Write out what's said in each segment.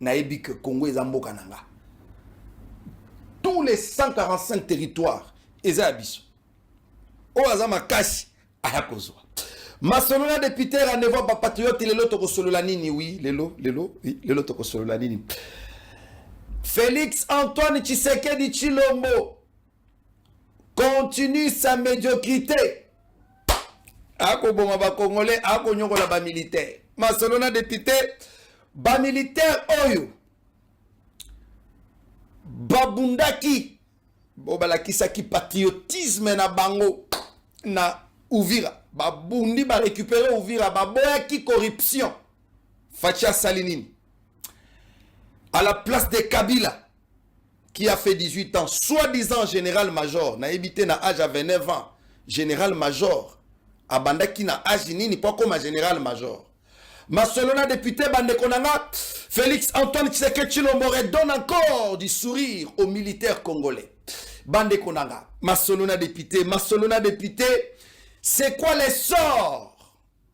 Naebi que Congo est en Kananga. Tous les 145 territoires, ils ont Oazama Kashi, Ayakozwa. Masolola député à Nevo patriote, les loto Sololanini, oui, les loto Sololanini. Félix Antoine Tshisekedi Tshilombo continue sa médiocrité. Ako boma ba Congolais, ako nyongola ba militaire. Masolola député, ba militaire oyo. Babundaki bobalakisaki patriotisme na bango na Uvira babundi ba récupérer Uvira baboyaki corruption Fatia Salinini à la place de Kabila qui a fait 18 ans soi-disant général-major na évité na âge à 29 ans général-major abandaki na âge nini pas comme général-major Masolona député Bandekonanga Félix Antoine Tshisekedi Tshilombo donne encore du sourire aux militaires congolais. Bandekonanga, Masolona député, c'est quoi les sorts?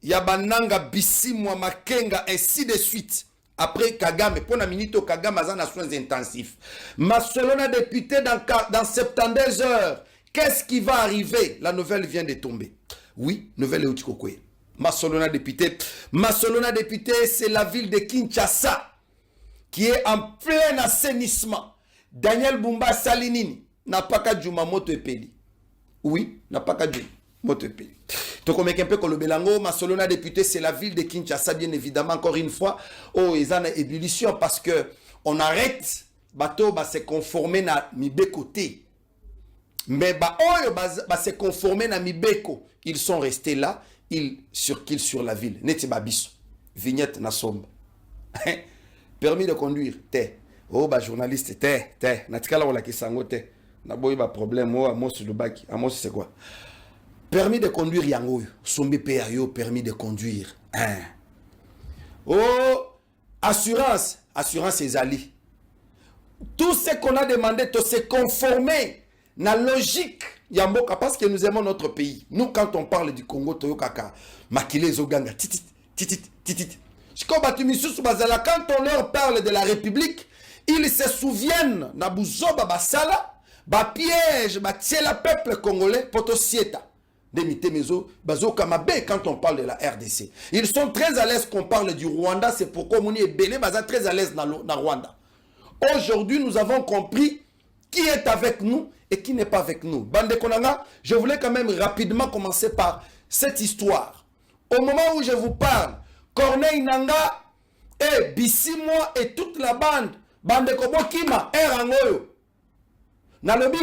Yabananga, Bissimwa, Makenga, ainsi de suite. Après Kagame, pour la minute Kagame a des soins intensifs. Masolona député dans 72 heures. Qu'est-ce qui va arriver? La nouvelle vient de tomber. Oui, nouvelle Eutikokoye. Masolona député, c'est la ville de Kinshasa qui est en plein assainissement. Daniel Bumba Salinini n'a pas qu'à Djuma Moto Epeli. Oui, n'a pas qu'à Djuma Moto Epeli. Donc, on met un peu comme le Belango, Masolona député, c'est la ville de Kinshasa, bien évidemment, encore une fois. Oh, ils ont une ébullition parce que on arrête, bateau, se conformer à Mibékoté. Mais se conformer à Mibeko. Ils sont restés là. Ils circulent sur la ville. Neti babiso. Vignette na sombe. Permis de conduire. Te. Oh, journaliste. Te. Natikala wala kisango te. Na boy ba problème. Oh, Amos Lubaki. Amos c'est quoi? Permis de conduire yango. Sombe PRO. Permis de conduire. Oh, assurance. Assurance Ezali. Tout ce qu'on a demandé de se conformer na logique Yamboka, parce que nous aimons notre pays. Nous, quand on parle du Congo, Toyokaka, Makile Zoganga, titit. Quand on leur parle de la République, ils se souviennent, Nabouzoba Basala, piège, la peuple congolais, Potosieta. Quand on parle de la RDC. Ils sont très à l'aise qu'on parle du Rwanda, c'est pourquoi Mouni est belé, très à l'aise dans Rwanda. Aujourd'hui, nous avons compris qui est avec nous et qui n'est pas avec nous. Bande Konanga, je voulais quand même rapidement commencer par cette histoire. Au moment où je vous parle, Corneille Nanga et Bissimwa et toute la bande, Bande Kobokima, Erangoyo. Nalobi,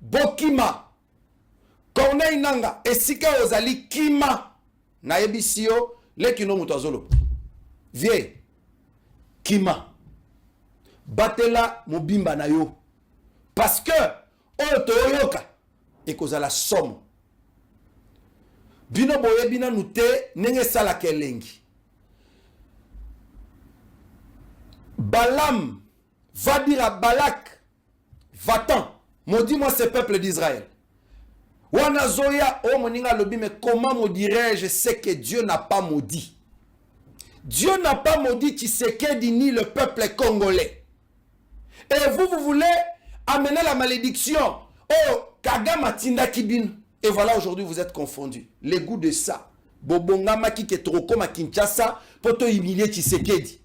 Bokima, Corneille Nanga et Sika Ozali Kima, Naebisio, Lekino Mutazolo. Vie, Kima, Batela Mobimba Nayo. Parce que, Otoyoka, et cause à la somme. Bino boye bina nute, nenge sala kelengi. Balaam va dire à Balak, va-t'en, maudis-moi ce peuple d'Israël. Wana Zoya, oh moninga lobi, mais comment me dirais-je ce que Dieu n'a pas maudit? Dieu n'a pas maudit Tshisekedi ni le peuple congolais. Et vous voulez amener la malédiction. Oh, Kagama Tinda Kibin. Et voilà, aujourd'hui, vous êtes confondus. Les goûts de ça. Bobongama qui est trop comme à Kinshasa pour te humilier Tshisekedi.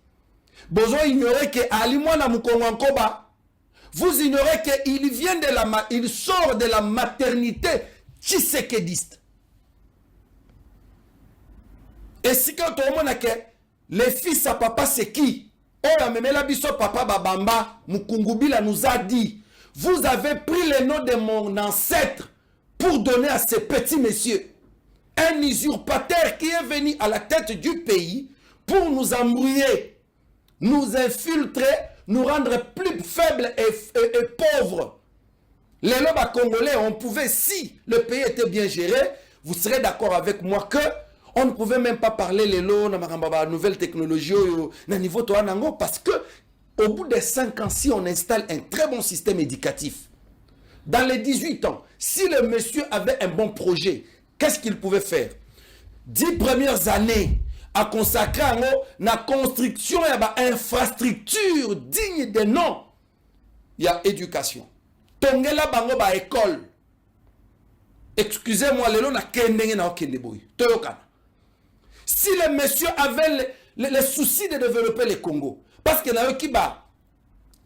Bozo ignorer que Alimwana Mukongankoba, vous ignorez qu'il vient de il sort de la maternité tshisekediste. Et si quand on dit que les fils à papa c'est qui? Oh, mais la biso papa Babamba, Mukungubila nous a dit, vous avez pris le nom de mon ancêtre pour donner à ces petits messieurs. Un usurpateur qui est venu à la tête du pays pour nous embrouiller, nous infiltrer, nous rendre plus faibles et pauvres. Les lobes congolais, on pouvait, si le pays était bien géré, vous serez d'accord avec moi que on ne pouvait même pas parler les lots, la nouvelle technologie, niveau parce que au bout de 5 ans, si on installe un très bon système éducatif, dans les 18 ans, si le monsieur avait un bon projet, qu'est-ce qu'il pouvait faire? 10 premières années à consacrer la construction et infrastructure digne de nom. Il y a éducation. Tongela bango ba école. Excusez-moi, lelo na kendenge na okende boy. Toyokana. Si les messieurs avaient les soucis de développer le Congo, parce que na yokiba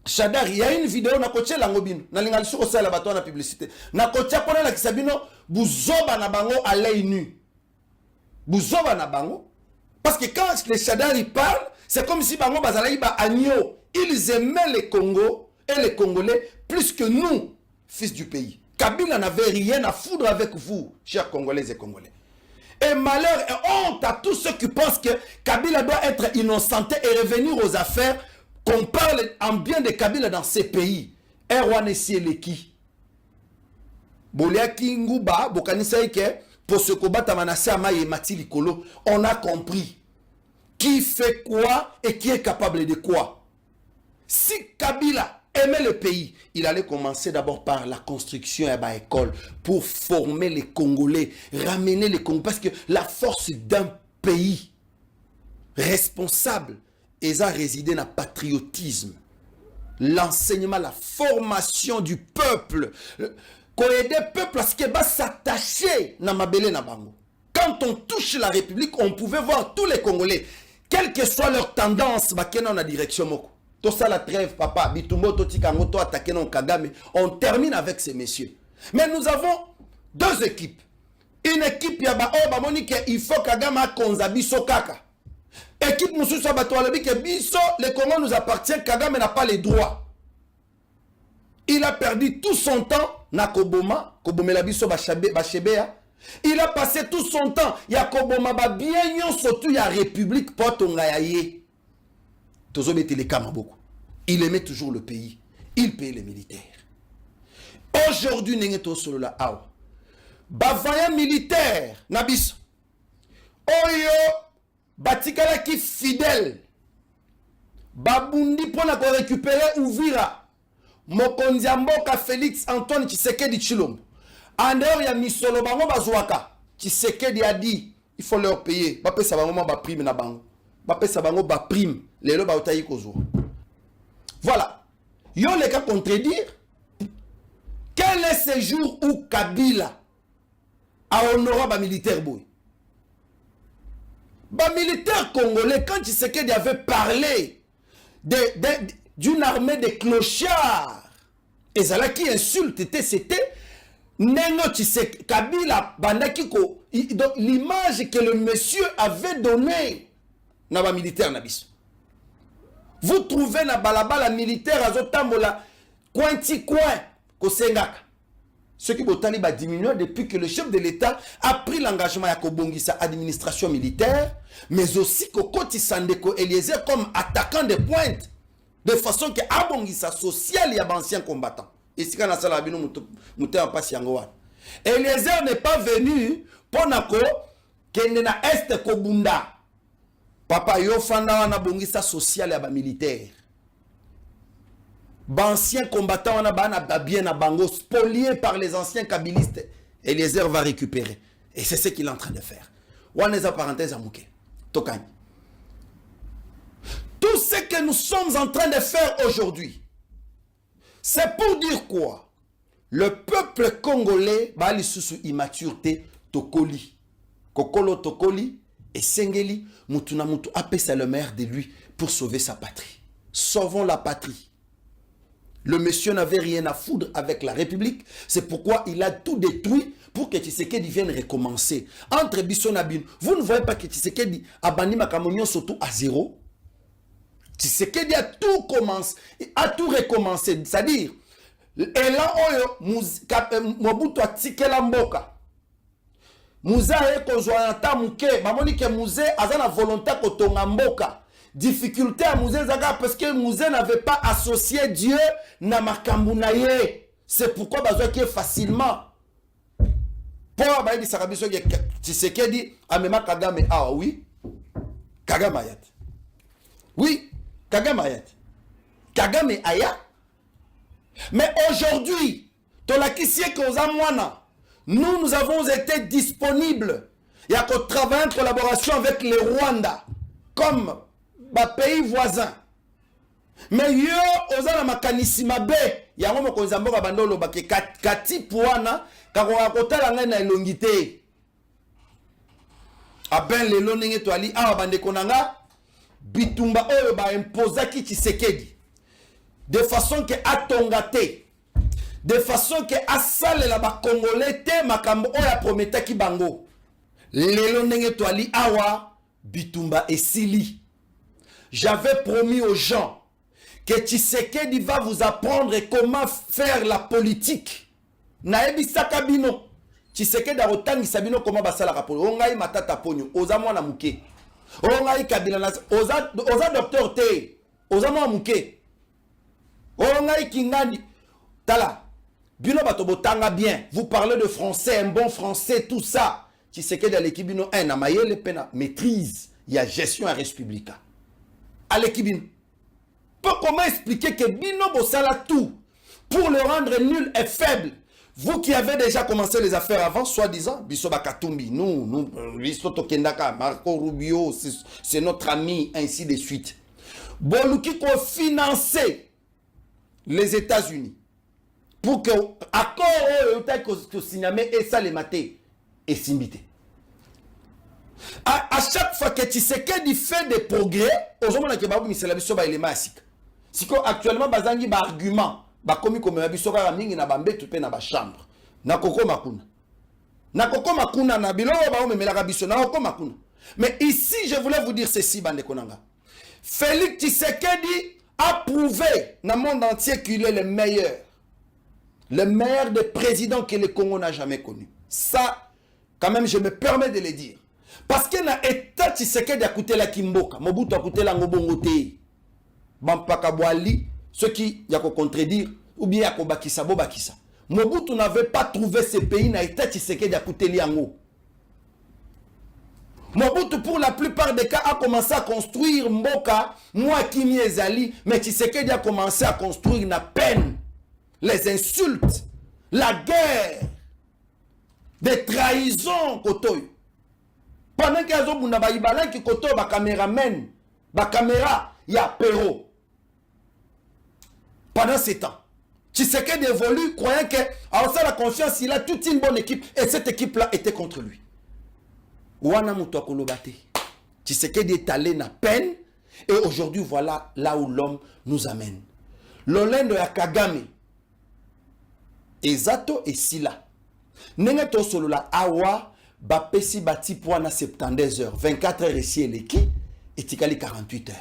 Chadar, il y a une vidéo na koche langobino, na lingali soko sala bato na publicité. Na koche pona la kisabino buzoba na bango à l'œil nu. Buzoba na bango. Parce que quand les Chadar ils parlent, c'est comme si bango bazala iba agneau. Ils aimaient le Congo et les Congolais plus que nous, fils du pays. Kabila n'avait rien à foutre avec vous, chers Congolais et Congolais. Et malheur et honte à tous ceux qui pensent que Kabila doit être innocenté et revenir aux affaires, qu'on parle en bien de Kabila dans ces pays. Erwan Esieleki. Boliaki Nguba, Bokanisa Ike, pour se combattre à Manassé Amaye et Mati Likolo, on a compris qui fait quoi et qui est capable de quoi. Si Kabila aimait le pays, il allait commencer d'abord par la construction à l'école pour former les Congolais, ramener les Congolais. Parce que la force d'un pays responsable, ils ont résidé dans le patriotisme, l'enseignement, la formation du peuple. Qu'on aide le peuple à ce qu'il va s'attacher dans Mabélé Nabango. Quand on touche la République, on pouvait voir tous les Congolais, quelle que soit leur tendance, dans la direction Moko. Tout ça la trêve, papa, Bitumbo, Totikango, to attaquer non Kagame. On termine avec ces messieurs. Mais nous avons deux équipes. Une équipe, il faut Kagame Konzabiso Kaka. Équipe Moussoussa Batoualebi, que Biso, le Congo nous appartient, Kagame n'a pas les droits. Il a perdu tout son temps, na Koboma, Kobomela Biso Bachebea. Il a passé tout son temps, ya Koboma, bien surtout ya République, Potongaye. Il aimait toujours le pays. Il payait les militaires. Aujourd'hui, nous sommes là. Bavaya militaire, Nabis. Oyo, Batikala qui fidèle. Babundi pour récupérer Ouvira. Mokondiamboka Félix Antoine Tshisekedi Tshilombo. En dehors, il y a Misolo Bango Bazouaka. Tshisekedi a dit il faut leur payer. Bapé Sabango ba prime na bango. Bapé Sabango ba prime. Les loba otayi kozo. Voilà. Yo les cas contredire. Quel est ce jour où Kabila a honoré ba militaire boy? Ba militaire congolais, quand Tshisekedi avait parlé d'une armée de clochards, et ça qui insulte, c'était Nengo Tshisekedi, Kabila, Bandakiko, donc l'image que le monsieur avait donnée na ba militaire nabis. Vous trouvez na balabala militaire azotambola cointi coin kosengaka. Ce qui botani ba diminuer depuis que le chef de l'État a pris l'engagement à kobongisa administration militaire, mais aussi Kokoti Sandeko Eliezer comme attaquant de pointe, de façon que abongisa social et ancien combattant. Ici quand na sala bino muté en passe yangoa. Eliezer n'est pas venu pour nako kende na est kobunda. Papa yo fanda wana bongisa social ya ba militaire. Anciens combattants wana bana bien na bango spoliés par les anciens kabilistes. Eliezer va récupérer. Et c'est ce qu'il est en train de faire. Waneza parenthèse à Mouké. Tokani. Tout ce que nous sommes en train de faire aujourd'hui, c'est pour dire quoi? Le peuple congolais bali susu immaturité tokoli. Kokolo tokoli et sengeli mutuna mutu apesa le maire de lui pour sauver sa patrie. Sauvons la patrie. Le monsieur n'avait rien à foutre avec la République. C'est pourquoi il a tout détruit pour que Tshisekedi vienne recommencer. Entre Bisson et Bin, vous ne voyez pas que Tshisekedi a banni Makamonio surtout à zéro. Tshisekedi a tout commencé, a tout recommencé. C'est-à-dire, Elan Oyo, Mobutu a tiké la mboka. Mouze a kozwa nta muke, mamoni ke Mouze a la volonté kotonga mboka. Difficulté à Mouze Zaga parce que Mouze n'avait pas associé Dieu na makambunaye. C'est pourquoi Bazo qui est facilement. Pour abaye di sakabiso Tshisekedi amema Kagame ah oui. Kagame ayat. Oui, Kagame ayat. Kagame ayat. Mais aujourd'hui, nous avons été disponibles Il y a qu'on travaille en collaboration avec le Rwanda, comme pays voisins. Mais yo, oza na makanisi mabe, yango mokonzi mboka bandolo bake kati puana, kako kotala ngai na elongite. Aben lelo ndenge toali awa bande konanga, bitumba oyo ba imposaki Tshisekedi. De façon que atongate, de façon que asale la ba congolais te makambo oya prometaki bango. Lelo ndenge toali awa bitumba esili. J'avais promis aux gens que Tshisekedi va vous apprendre comment faire la politique. Naebi sakabino. Tshisekedi a otangisa bino comment basala la politique. Ongai matata ponyo, oza mwana muke. Ongai kabila na oza docteur te, oza mwana muke. Ongai kingandi. Tala. Bino bato botanga bien. Vous parlez de français, un bon français, tout ça. Tshisekedi a l'équipe bino un amayele pena maîtrise. Il y a gestion à république. À l'équipe bino. Comment expliquer que Bino Bossala tout pour le rendre nul et faible? Vous qui avez déjà commencé les affaires avant, soi-disant, Bisoba Katumbi, nous, Bisoto Kendaka, Marco Rubio, c'est notre ami, ainsi de suite. Boluki ko financer les États-Unis pour que l'accord que signamé et ça les maté et simbité. À chaque fois que Tshisekedi fait des progrès, aux hommes qui ont mis la bisoba il est massique. Si actuellement bazangi ba argument ba komi comme la bisoba ramingi na bambe tu pe na ba chambre na koko makuna na bilo ba o memela biso na koko makuna. Mais ici je voulais vous dire ceci bande konanga. Félix Tshisekedi a prouvé dans le monde entier qu'il est le meilleur des présidents que le Congo n'a jamais connu. Ça quand même je me permets de le dire. Parce que na état Tshisekedi a coûté la Kimboka, Mobutu a coûté la Ngobongote. Bampaka Boali, ceux qui y a qu'à contredire, ou bien y a qu'à bakisa, bakisa. Mobutu n'avait pas trouvé ce pays na état Tshisekedi a coûté liango. Mobutu pour la plupart des cas a commencé à construire Mboka, moi Kimi Ezali, mais Tshisekedi a commencé à construire la peine, les insultes, la guerre, des trahisons kotoyo. Pendant qu'il y a des gens qui ont des caméramens, des caméras, il y a Perrault. Pendant ce temps, Tshisekedi évolue, croyant qu'en sa la confiance, il a toute une bonne équipe. Et cette équipe-là était contre lui. Wana Muto Kolobate. Tshisekedi est allé na peine. Et aujourd'hui, voilà là où l'homme nous amène. L'Olendo ya Kagame. Ezato et Sila. Nengeto solo la awa. Bapesi bati pour na 72 heures, 24 heures ici et l'équipe, et tikali 48 heures.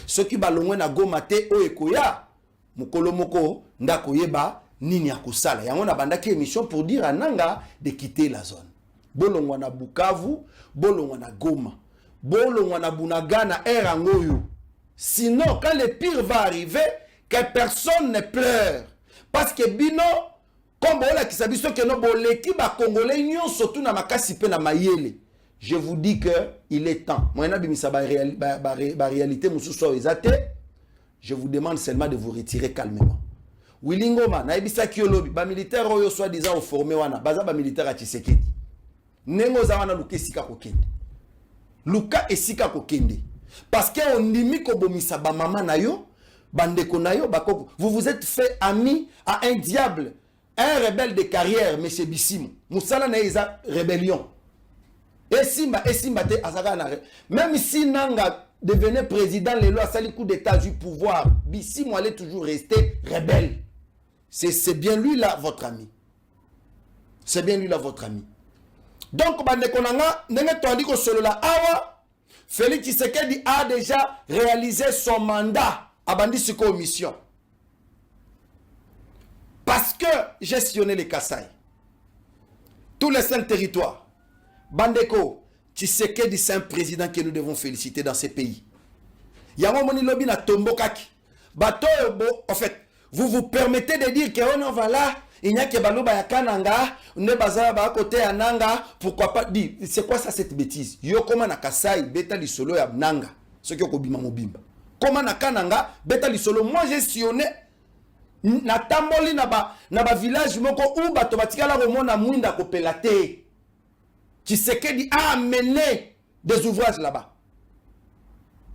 Ce qui balongwe na gomate o ekoya, mukolo moko ndako yeba nini akosala. Yango na bandaki émission pour dire à Nanga de quitter la zone. Bolongwa na Bukavu, bolongwa na Goma, bolongwa na Bunagana Erangoyo. Sinon, quand le pire va arriver, que personne ne pleure. Parce que Bino, comme la qui s'habille que nos l'équipe a congolais nyon surtout na makasi pe na mayele. Je vous dis que il est temps. Moi na bimisa ba réalité mususo ezate. Je vous demande seulement de vous retirer calmement. Willingoma na ebisa kiolobi ba militaire oyo soit disant formé wana baza ba militaire a Tshisekedi. Nengo za wana luka esika kokende. Luka esika kokende. Parce que on ndimi ko bomisa ba mama na yo, bandeko na yo bakoko. Vous vous êtes fait ami à un diable. Un rebelle de carrière, M. Bissimo. Moussala n'a rébellion. Et Simba te azaka. Même si Nanga devenait président, les lois, ça les coups d'état du pouvoir. Bissimo allait toujours rester rebelle. C'est bien lui là, votre ami. C'est bien lui là, votre ami. Donc, Bandekonanga, n'est-ce pas solo la awa, Félix Tshisekedi a déjà réalisé son mandat à Bandisiko mission. Parce que gestionner les Kassai, tous les 5 territoires, Bandeko, Tshisekedi, c'est un président que nous devons féliciter dans ces pays. Yango moni lobi na tombokaki. Bato en fait, vous vous permettez de dire que on va là, il n'y a que baloba ya kananga, ne bazala ba côté ya nanga, pourquoi pas dire, c'est quoi ça cette bêtise? Yo comment na Kassai, beta li solo ya nanga, ce qui okobima mobimba. Comment na kananga, beta li solo, moi gestionné na tamboli na ba village moko ou bato batikala ko mona mwinda ko pelate. Tshisekedi a amené des ouvrages là-bas.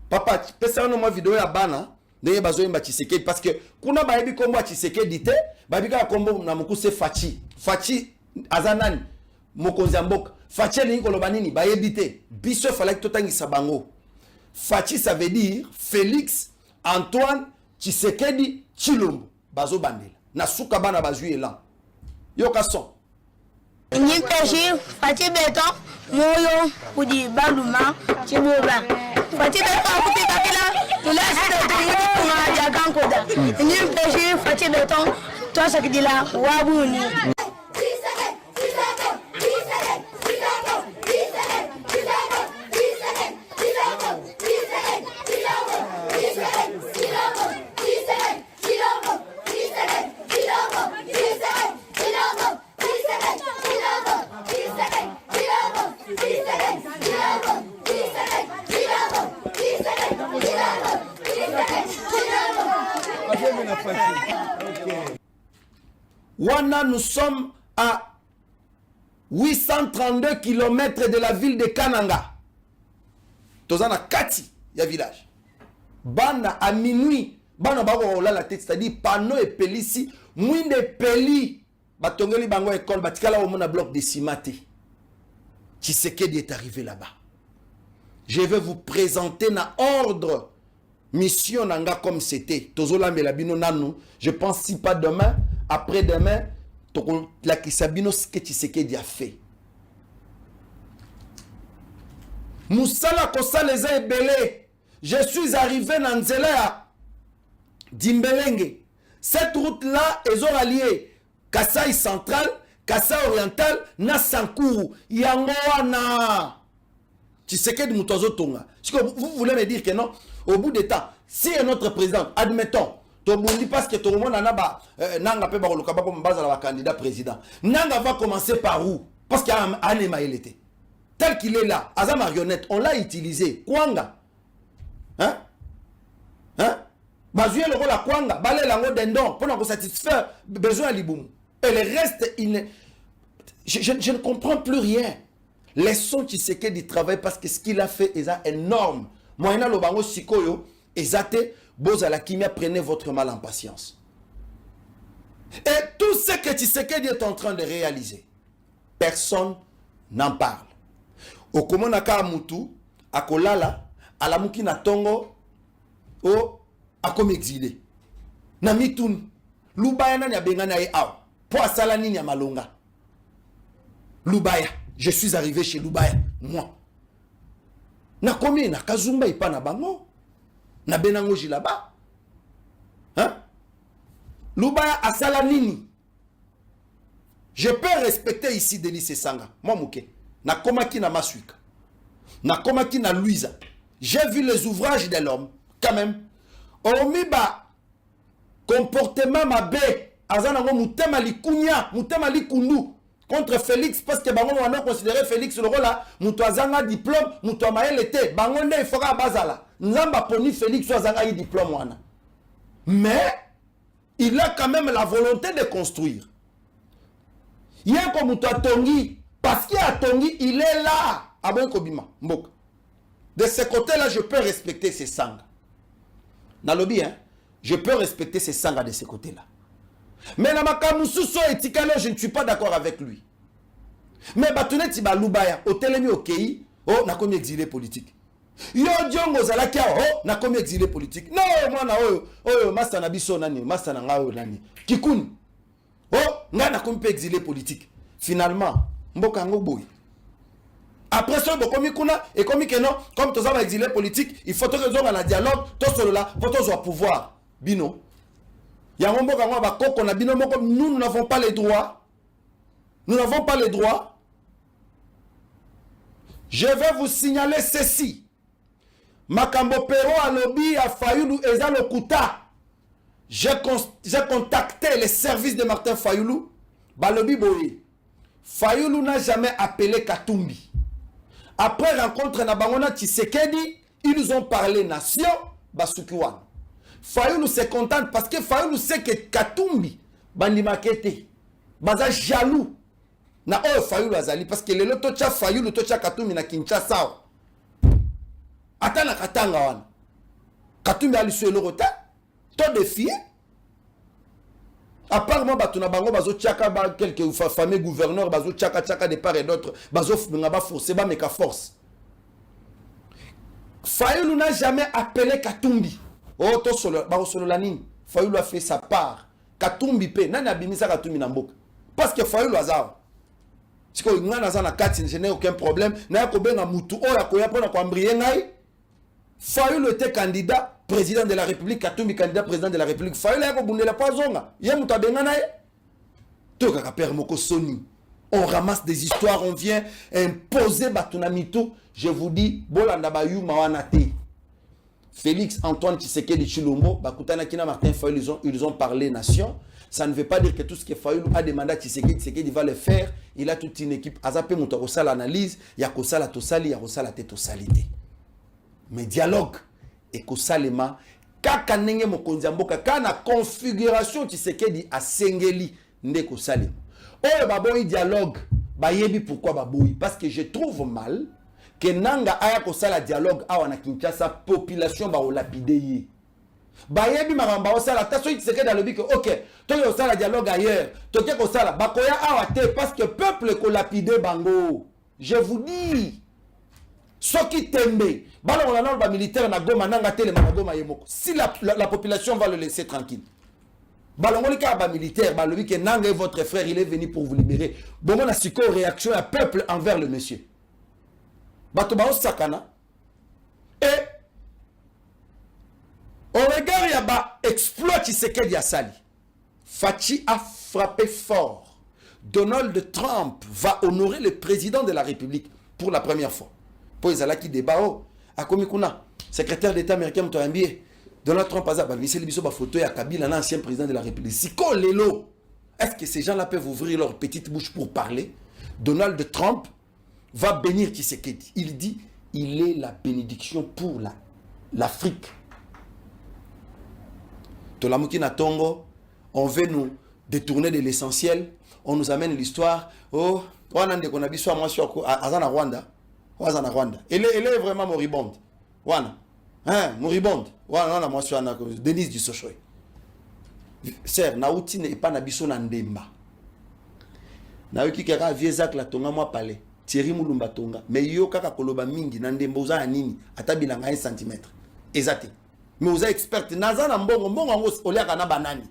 Papa, tu peux faire une vidéo à Bana, de Bazoyemba Tshisekedi, parce que kuna baebi kombo Tshisekedi te, baebi ka kombo na mukuse Fachi. Fachi Azanani, Mokonzi Mboka. Fachi ni koloba nini baebi te. Biso fallait que totangisa bango. Fachi ça veut dire Félix Antoine Tshisekedi Tshilombo. Bazo bandela. Na suka bana bazui elan. Yoka son. Ni peshi Fachi beton moyo kudi baluma chiboba. Fachi beton kuti kapila ila sita tuni ya kankoda. Ni peshi Fachi beton toi sakidila wabuni. Wana, nous sommes à 832 km de la ville de Kananga. Tozana Kati, ya village. Bana à minuit, bana bago la tête, c'est-à-dire panneau et pelisi, mouine peli, batongeli bango école, batikala au mona bloc de Simate. Tshisekedi est arrivé là-bas. Je vais vous présenter na ordre mission nanga comme c'était. Tozola melabino nanu. Je pense si pas demain, après-demain, la kisabino ce que Tshisekedi a fait. Moussala kosa les a belé. Je suis arrivé dans Nzela Dimbelenge. Cette route-là, ils ont allié Kasaï central, Kasaï oriental, na Sankuru. Yangoana. Tshisekedi Moutozo Tonga. Vous voulez me dire que non? Au bout des temps, si un autre président, admettons, parce que tout le monde en a nanga pe bakoluka bako mbaza la candidat président. Nanga va commencer par où? Parce qu'il y a un anima il était. Tel qu'il est là, Aza marionnette, on l'a utilisé. Kwanga. Hein? Hein? Bazuye le rôle à Kwanga, balé lango dendon pour satisfaire besoin à Liboum. Et le reste, je ne comprends plus rien. Laissons Tshisekedi travailler parce que ce qu'il a fait est énorme. Moyena lobango sikoyo, ezate, bozala kimia, prenez votre mal en patience. Et tout ce que Tshisekedi est en train de réaliser, personne n'en parle. Okomonaka Amutu, Akolala, Alamuki na Tongo, o akomi exilé. Na mitun, Lubaya na bengana e aw, po asala nini ya malonga. Lubaya, je suis arrivé chez Lubaya, moi. Na komi na Kazumba ipa na bango. Na benangoji là-bas. Hein? Lubaya asala nini? Je peux respecter ici Denis Sanga. Moi mouké. Na komaki na Masuika. Na komaki na Louisa. J'ai vu les ouvrages de l'homme. Quand même. Omiba. Comportement mabé. Azanango mutema likunya. Mutema likundu. Contre Félix, parce que bango on a considéré Félix le rôle là, mutwazanga diplôme, mutwamael était, bango ne fera bazala. Nzamba poni Félix wazanga yi diplôme wana. Mais il a quand même la volonté de construire. Il y a comme mutwatongi, parce qu'il a tongi, il est là. Abon kobima, mbok. De ce côté-là, je peux respecter ces sangs. Nalobi, hein, je peux respecter ces sangs de ce côté-là. Mais na makamususo etikalo, je ne suis pas d'accord avec lui. Mais batune tiba Lubaya, au telemi okei, oh, na komi exilé politique. Yo diongo zalakia, oh, na komi exilé politique. Non, moi na oh, master na biso nani, master na ngao nani. Kikuni. Oh, na komi pe exilé politique. Finalement, mboka ngo boy. Après ça, komi kuna, et komi que non, comme tous les exilés politiques, il faut que nous ayons un dialogue, tout cela là, pour tous avoir pouvoir. Bino. Nous n'avons pas les droits. Nous n'avons pas les droits. Je vais vous signaler ceci. Makambo Pero a lobby à Fayoulou Eza Lokuta. J'ai contacté les services de Martin Fayoulou. Balobi Boye. Fayoulou n'a jamais appelé Katumbi. Après rencontre na Bangona Tshisekedi, ils nous ont parlé nation Basukiwan. Fayoulou se contente parce que Fayoulou sait que Katumbi bandi makete baza jaloux na oyo Fayulu azali parce que lelo tocha Fayulu tocha Katumbi na Kinshasa ata na katanga wana Katumbi ali sur le retard to défier à part moi batuna bango bazo tchaka ba quelques fameux gouverneurs bazo tchaka de part et d'autre bazo ngaba forcer ba meka force Fayulu n'a jamais appelé Katumbi oh to solo ba solo la nini Fayulu a fait sa part Katumbi pe nani abimisa Katumbi na mboka parce que Fayulu azao siko ngana za na kati je n'ai aucun problème na ko benga mutu o ya ko ya pona ko ambrier ngai Fayulu était candidat président de la République, Katumbi candidat président de la République. Fayulu ya ko bundela pa zonga. Ye mutu abenga na ye. To kaka père moko soni. On ramasse des histoires, on vient imposer batuna mito. Je vous dis, bolanda ba yu mawana te. Félix Antoine Tshisekedi Tshilombo, bakutana kina Martin Fayulu, ils ont parlé nation. Ça ne veut pas dire que tout ce que Fayulu a demandé à Tshisekedi va le faire. Il a toute une équipe. Azape mutu akosala analyse, ya kosala tosali, ya kosala te tosalite. Mais dialogue et kosalema kaka nenge mokonzi mboka kana configuration Tshisekedi a sengeli ndeko salema oyo baboyi dialogue bayebi pourquoi baboyi parce que je trouve mal que nanga aya kosala dialogue awa na Kinshasa population ba olapide ye bayebi maramba osala taso Tshisekedi alobi que OK to yo sala dialogue ailleurs to ke kosala bakoya awa te parce que peuple ko lapide bango je vous dis Soki tembe, militaire na goma nanga telema na goma yemoko. Si la population va le laisser tranquille. Balongoli ka ba militaire, balobi ke nanga votre frère, il est venu pour vous libérer. Bon on a siko réaction à peuple envers le monsieur. Bato ba sakana. Et au regard ya ba exploit Tshisekedi ya sali. Fachi a frappé fort. Donald Trump va honorer le président de la République pour la première fois. Pour les alaki débat a komi kuna secrétaire d'état américain mto ambie Donald Trump aza ba viseli biso ba photo ya Kabila l'ancien président de la République. Siko lelo. Est-ce que ces gens-là peuvent ouvrir leur petite bouche pour parler? Donald Trump va bénir Tshisekedi. Il dit il est la bénédiction pour l'Afrique. Tolamuki na Tongo, on veut nous détourner de l'essentiel, on nous amène l'histoire. Oh, wana ndeko na biso moi sur azana Rwanda. Wazana Rwanda. Elle est vraiment moribonde. Wana. Hein, moribonde. Wana moi sur Denise du Sochoy. Sœur, nauti n'est pas na biso na ndemba. Na yoki kera viezak la tonga moi palais. Thierry Mulumba tonga. Mais yo kaka koloba mingi na ndemba uza nini atabilanga 1 cm. Ezate. Mais uza experte naza na mbongo ngo oliaka na banani.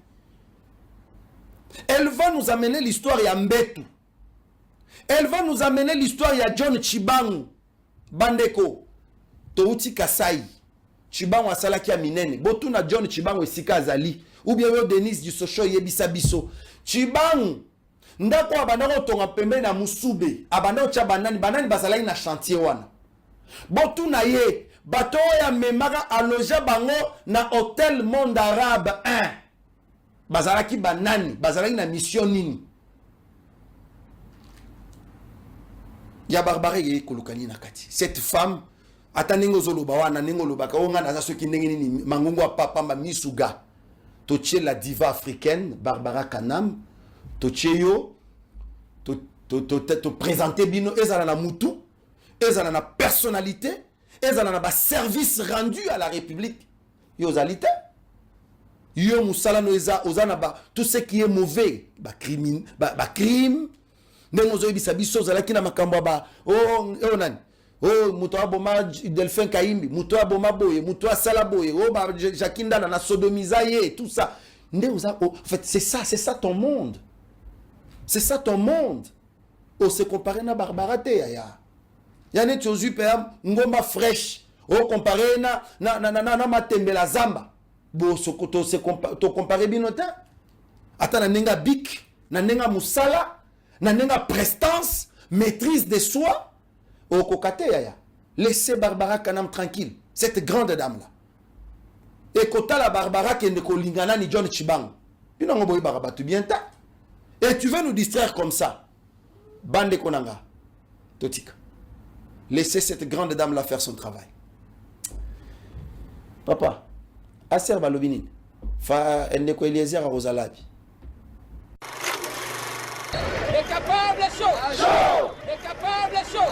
Elle va nous amener l'histoire ya Mbetu. Elle va nous amener l'histoire ya John Chibangu. Bandeko Touti Kasai Chibangu asalaki ya minene botu na John Chibangu esika azali ou bien yo Denise du Socho yebisa biso Chibangu ndako abandako tonga pembe na Musube abandako cha banani basalaki na chantier wana botu na ye bato ya memaka aloja bango na Hôtel Monde Arabe 1 bazalaki banani bazalaki na mission nini ya barbare ye kolukani na kati cette femme ataningo zoloba wana ningo lobaka onga na soki ndenge nini mangungu a papa ma misuga toche la diva africaine Barbara Kanam toche yo to présenter bino ezala na mutu ezala na personnalité ezala na ba service rendu à la République yo zalité yo musala no eza ozana ba tout ce qui est mauvais ba crime Nengozo ibisa biso zalaki na makambo ba nani muto aboma Delphin Kaimbi muto aboma boye muto asala boye ba Jakinda na sodomisaye tout ça en fait c'est ça ton monde se comparer na Barbara te ya ne tiozu pe ngomba fresh comparer na matembela zamba bo sokoto se comparer binota ata na nenga bik na nenga musala na nenga prestance, maîtrise de soi, au kokate yaya. Laissez Barbara Kanam tranquille, cette grande dame là. Et kota la Barbara qui ne kolingana ni John Chibangu. Binongo boy baraba tu bien ta. Et tu veux nous distraire comme ça. Bande konanga. Totika. Laissez cette grande dame là faire son travail. Papa, aser balobini. Fa endeko Eliezer a Rosalabi. capable chaud. Les capables chaud.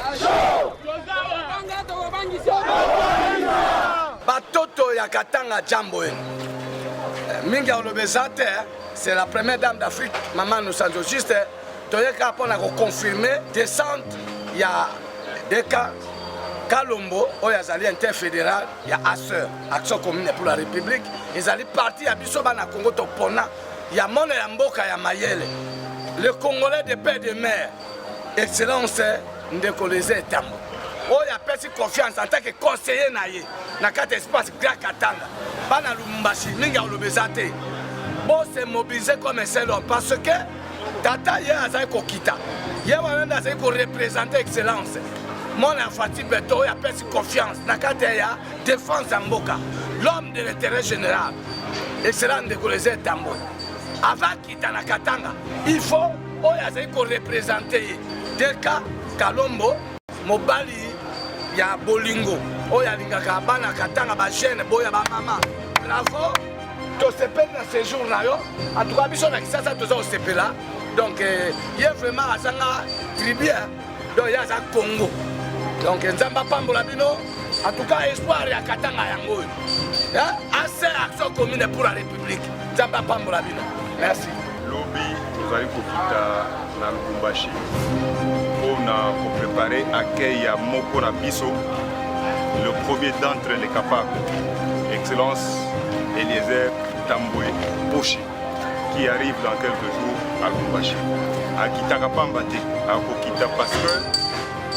Batoto ya Katanga Jamboé. Minga Olobezate, c'est la première dame d'Afrique, maman nous sommes juste. Toyeka pour confirmer descente, il y a des cas Kalombo, Oyazali interfédéral, il y a Asseur, Action commune pour la République, ils allaient partir à Bissobana Congo Topona, il y a Mone Mboka, il y a Mayele, le Congolais de paix de mer, Excellence Ndekoleze Tambo. Oya pesi confiance en tant que conseiller naye, na quatre espace Grand Katanga, Bana Lumbashi, Minga Olobezate. Bon, c'est mobilisé comme un seul homme parce que Tata hier a Kokita. Hier on a représenté excellence. Mon enfant Beto a perdu confiance. Nakateya défense Mboka. L'homme de l'intérêt général. Excellent de Koleze Tambo. Avant qu'il na Katanga, il faut représenter Deka Kalombo, Mobali, ya Bolingo. Oya lingaka bana Katanga ba jeune boya ba maman. Bravo. To sepel na séjour na yo. En tout cas biso na kisasa tozo sepela. Donc il y a vraiment azanga tribu donc il y a za Congo. Donc nzamba pambola bino en tout cas espoir ya Katanga yango. Assez action commune pour la République. Nzamba pambola bino. Merci. Lobby tozali kokita na Lubumbashi pour préparer accueil à moko na biso. Le premier d'entre les capables, Excellence Eliezer Tamboué Pochi, qui arrive dans quelques jours à Lubumbashi. À Kitakapambate, à Kokita, parce que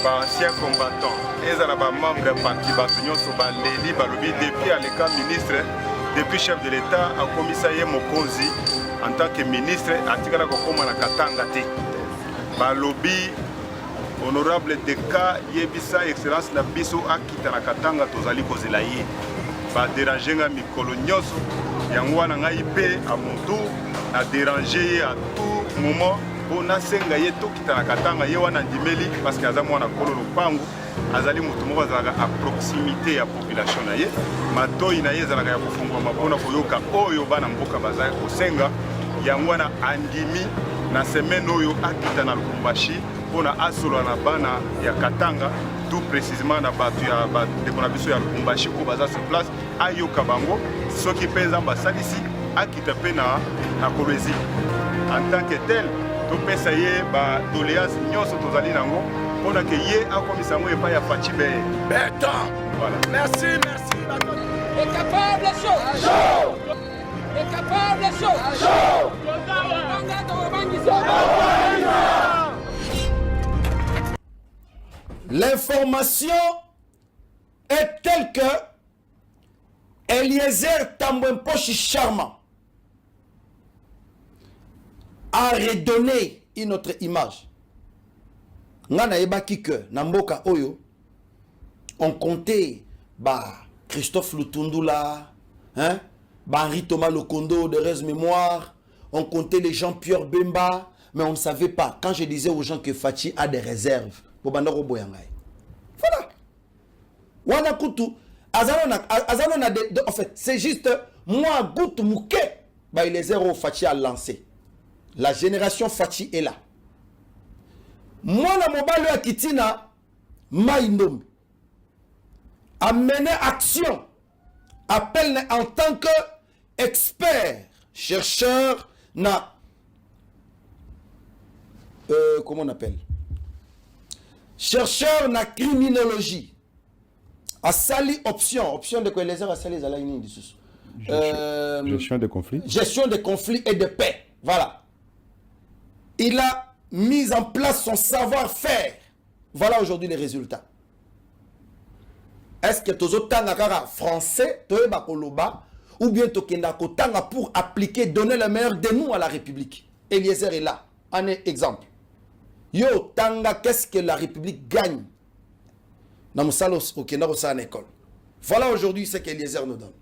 par anciens combattants, ils sont membres du parti Batunyon Soba Leli Balobi, depuis à l'écart ministre, depuis chef de l'État, à commissariat Mokonzi, en tant que ministre, à Tikala Kokoma na Katanga te. Balobi, honorable Deka, Yebisa, Excellence na biso akita na Katanga tozali kozela ye. Ba déranger nga mikolo nyonso, yango wana ngai pe a mutu a déranger à tout moment. On a senga ye tokita na Katanga ye wana ndimeli parce que aza mwana kolo lopango azali mutu moko azalaka à proximité ya population na ye. Matoi na ye ezalaka ya kofungwa mapona koyoka oyo bana mboka bazali kosenga. Yango wana andimi na semaine oyo akita na Lubumbashi pona asolo na bana ya Katanga tout précisément na batu ya de biso ya Lubumbashi ko baza sur place ayoka bango soki penza basalisi akita pe na Kolwezi en tant que tel to pesa ye ba doléance nyonso tozali nango pona ke ye akomisa ngo epa ya Fachibe Béton. Voilà. Merci. Les capables chaud. Les capables chaud. L'information est telle que Eliezer Tambouempochi Charmant a redonné une autre image. Ngana yebaki que Namboka Oyo, on comptait Christophe Lutundula, Henri Thomas Lokondo de Rez Mémoire, on comptait les Jean-Pierre Bemba, mais on ne savait pas. Quand je disais aux gens que Fachi a des réserves, voilà. Wanakutu, en fait, c'est juste moi, Goutou Mouké, les héros Fachi a lancé. La génération Fachi est là. Moi, la mobile à Kitina, Maïnom, a mené action, appelle en tant qu'expert, chercheur, comment on appelle? Chercheur na criminologie. A sali option de quoi les a sali gestion des conflits. Gestion des conflits et de paix. Voilà. Il a mis en place son savoir-faire. Voilà aujourd'hui les résultats. Est-ce que tu as français, ou bien tu as pour appliquer, donner le meilleur de nous à la République? Eliezer est là. Un exemple. Yo, Tanga, qu'est-ce que la République gagne? Voilà aujourd'hui ce qu'Eliezer nous donne.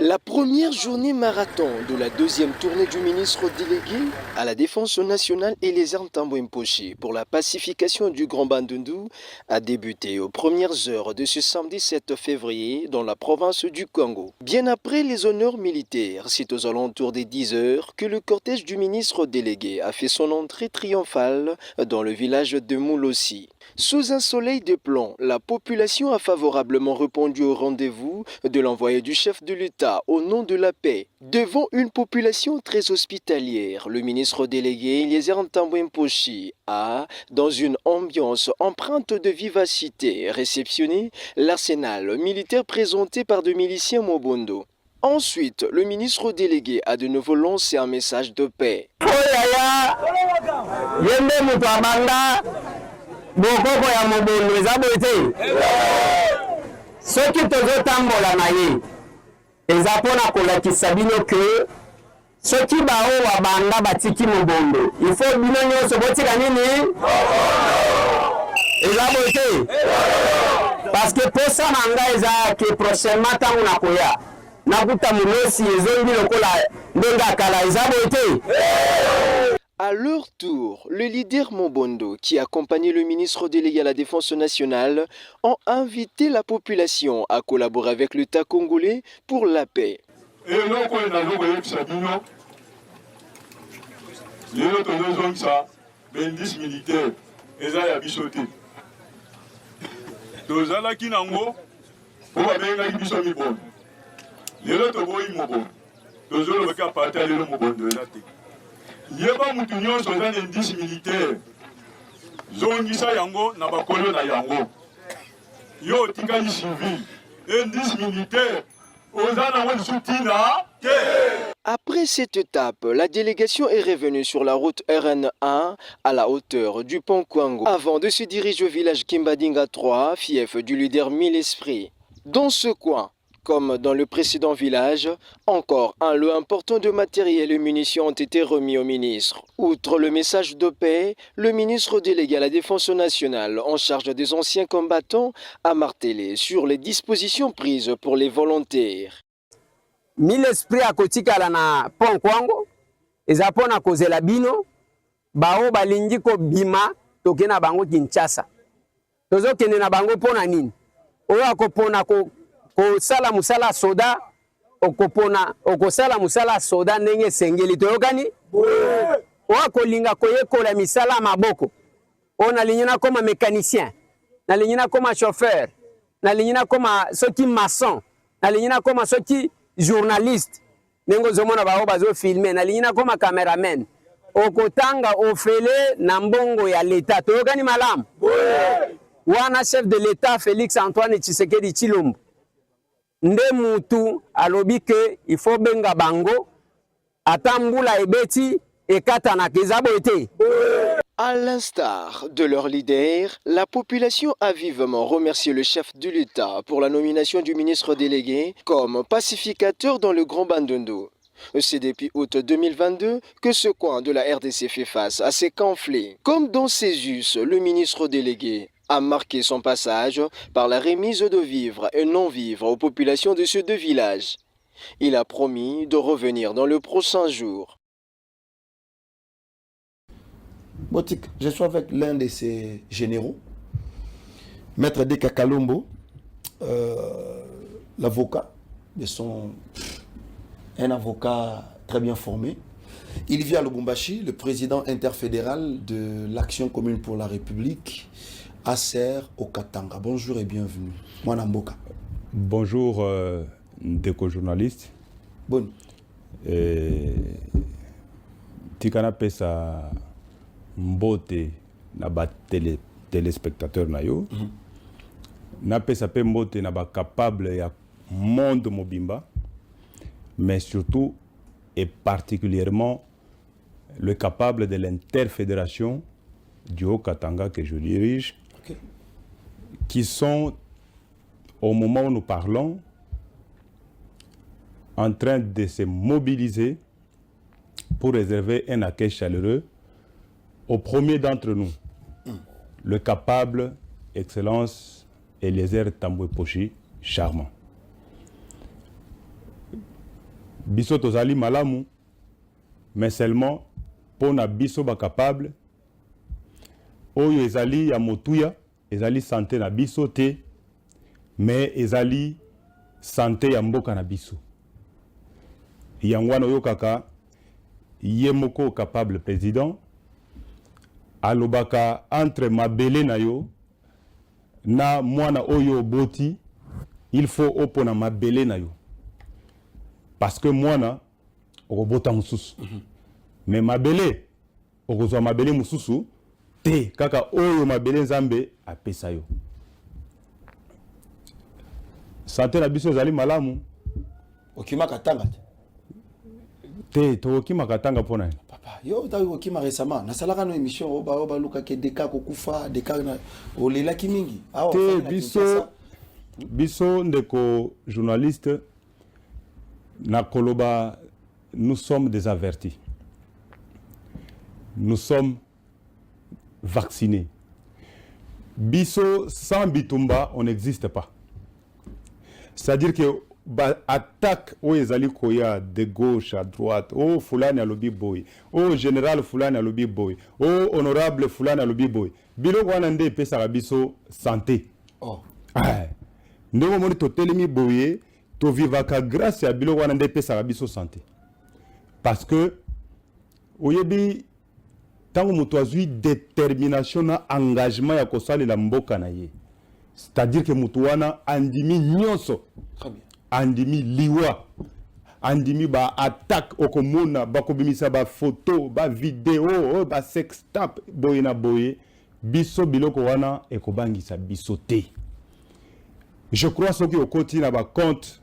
La première journée marathon de la deuxième tournée du ministre délégué à la Défense nationale et les armes Tambo Mposhi pour la pacification du Grand Bandundu a débuté aux premières heures de ce samedi 7 février dans la province du Congo. Bien après les honneurs militaires, c'est aux alentours des 10 heures que le cortège du ministre délégué a fait son entrée triomphale dans le village de Moulossi. Sous un soleil de plomb, la population a favorablement répondu au rendez-vous de l'envoyé du chef de l'État au nom de la paix. Devant une population très hospitalière, le ministre délégué Eliezer Ntambwe Mposhi a, dans une ambiance empreinte de vivacité, réceptionné l'arsenal militaire présenté par deux miliciens Mobondo. Ensuite, le ministre délégué a de nouveau lancé un message de paix. bokoko ya mobondo eza boye te soki tozotambola na ye eza mpona kolakisa bino ke soki baoyo banda batiki mobondo ifo bino nyonso botika nini eza boye te parce que posa na ngai eza ke prochainement ntango nakoya nakuta Moulossi ezongi lokola ndenge akala eza boye te. À leur tour, le leader Mobondo, qui accompagnait le ministre délégué à la Défense nationale, ont invité la population à collaborer avec l'État congolais pour la paix. Yeba mutu nyonso eza na indice militaire zongisa yango na bakolo na yango yo tikali civil indice militaire oza na lisutina te. Après cette étape, la délégation est revenue sur la route RN1 à la hauteur du pont Kwango avant de se diriger au village Kimbadinga 3, fief du leader Mille Esprit. Dans ce coin, comme dans le précédent village, encore un lot important de matériel et munitions ont été remis au ministre. Outre le message de paix, le ministre délégué à la Défense nationale en charge des anciens combattants a martelé sur les dispositions prises pour les volontaires. Mille Esprit akotikala na pont Kwango eza pona kozela bino bao balingi ko bima toke na bango Kinshasa. Tozokende na bango pona nini? Oyo akopona ko sala musala soda okopona okosala musala soda ndenge sengeli toyokani oyo kolinga koyekola misala maboko oyo nalingi nakoma mécanicien nalingi nakoma chauffeur nalingi nakoma soki maçon nalingi nakoma soki journaliste ndenge ozomona bao bazofilme nalingi nakoma cameraman okotanga ofele na mbongo ya l'État toyokani malamu wana chef de l'État Félix Antoine Tshisekedi Tshilombo nde mutu alobi ke il faut benga bango atambula ebeti ekata na kezabo ete. À l'instar de leur leader, la population a vivement remercié le chef de l'État pour la nomination du ministre délégué comme pacificateur dans le Grand Bandundu. C'est depuis août 2022 que ce coin de la RDC fait face à ces conflits. Comme dans ses us, le ministre délégué a marqué son passage par la remise de vivres et non-vivres aux populations de ces deux villages. Il a promis de revenir dans le prochain jour. Botik, je suis avec l'un de ses généraux, Maître Deka Kalombo, l'avocat de un avocat très bien formé. Il vit à Lubumbashi, le président interfédéral de l'Action commune pour la République, ACR au Katanga. Bonjour et bienvenue. Mwana Mboka. Bonjour, Ndeko journaliste. Bon. Tikana pesa mbote na ba téléspectateur na yo. Na pesa pe mbote na ba capable ya monde mobimba. Mais surtout et particulièrement le capable de l'interfédération du Haut-Katanga que je dirige, qui sont, au moment où nous parlons, en train de se mobiliser pour réserver un accueil chaleureux au premier d'entre nous, le capable Excellence Eliezer Ntambwe Mposhi, charmant. biso tozali malamu mais seulement pour na biso ba capable oyo ezali ya motuya ezali santé na biso te mais ezali santé ya mboka na biso yango wana oyo kaka ye moko capable président alobaka entre mabele na yo na mwana oyo boti il faut opona mabele na yo parce que mwana okobota mususu mais mabele okozwa mabele mususu te kaka oyo mabele nzambe apesa yo santé na biso ezali malamu okimaka tanga te tokimaka tanga mpona papa yo tawi okima récemment nasalaka no émission oba luka ke deka kokufa deka na olelaki mingi te biso ndeko journaliste na koloba nous sommes des avertis nous sommes vaccinés biso sans bitumba on n'existe pas c'est-à-dire que attaque au ezali koya de gauche à droite oh fulani alobi boy oh général fulani alobi boy oh honorable fulani alobi boy biloko wana nde epesaka biso santé ndenge omoni totelemi boye tovivaka grâce ya biloko wana nde epesaka biso santé parce que oyebi ntango moto azwi détermination na engagement ya kosalela mboka na ye c'est-à-dire que moto wana andimi nyonso andimi liwa andimi ba attaque okomona bakobimisa ba photo ba video ba sextape boye na boye biso biloko wana ekobangisa biso te je crois soki okoti na ba compte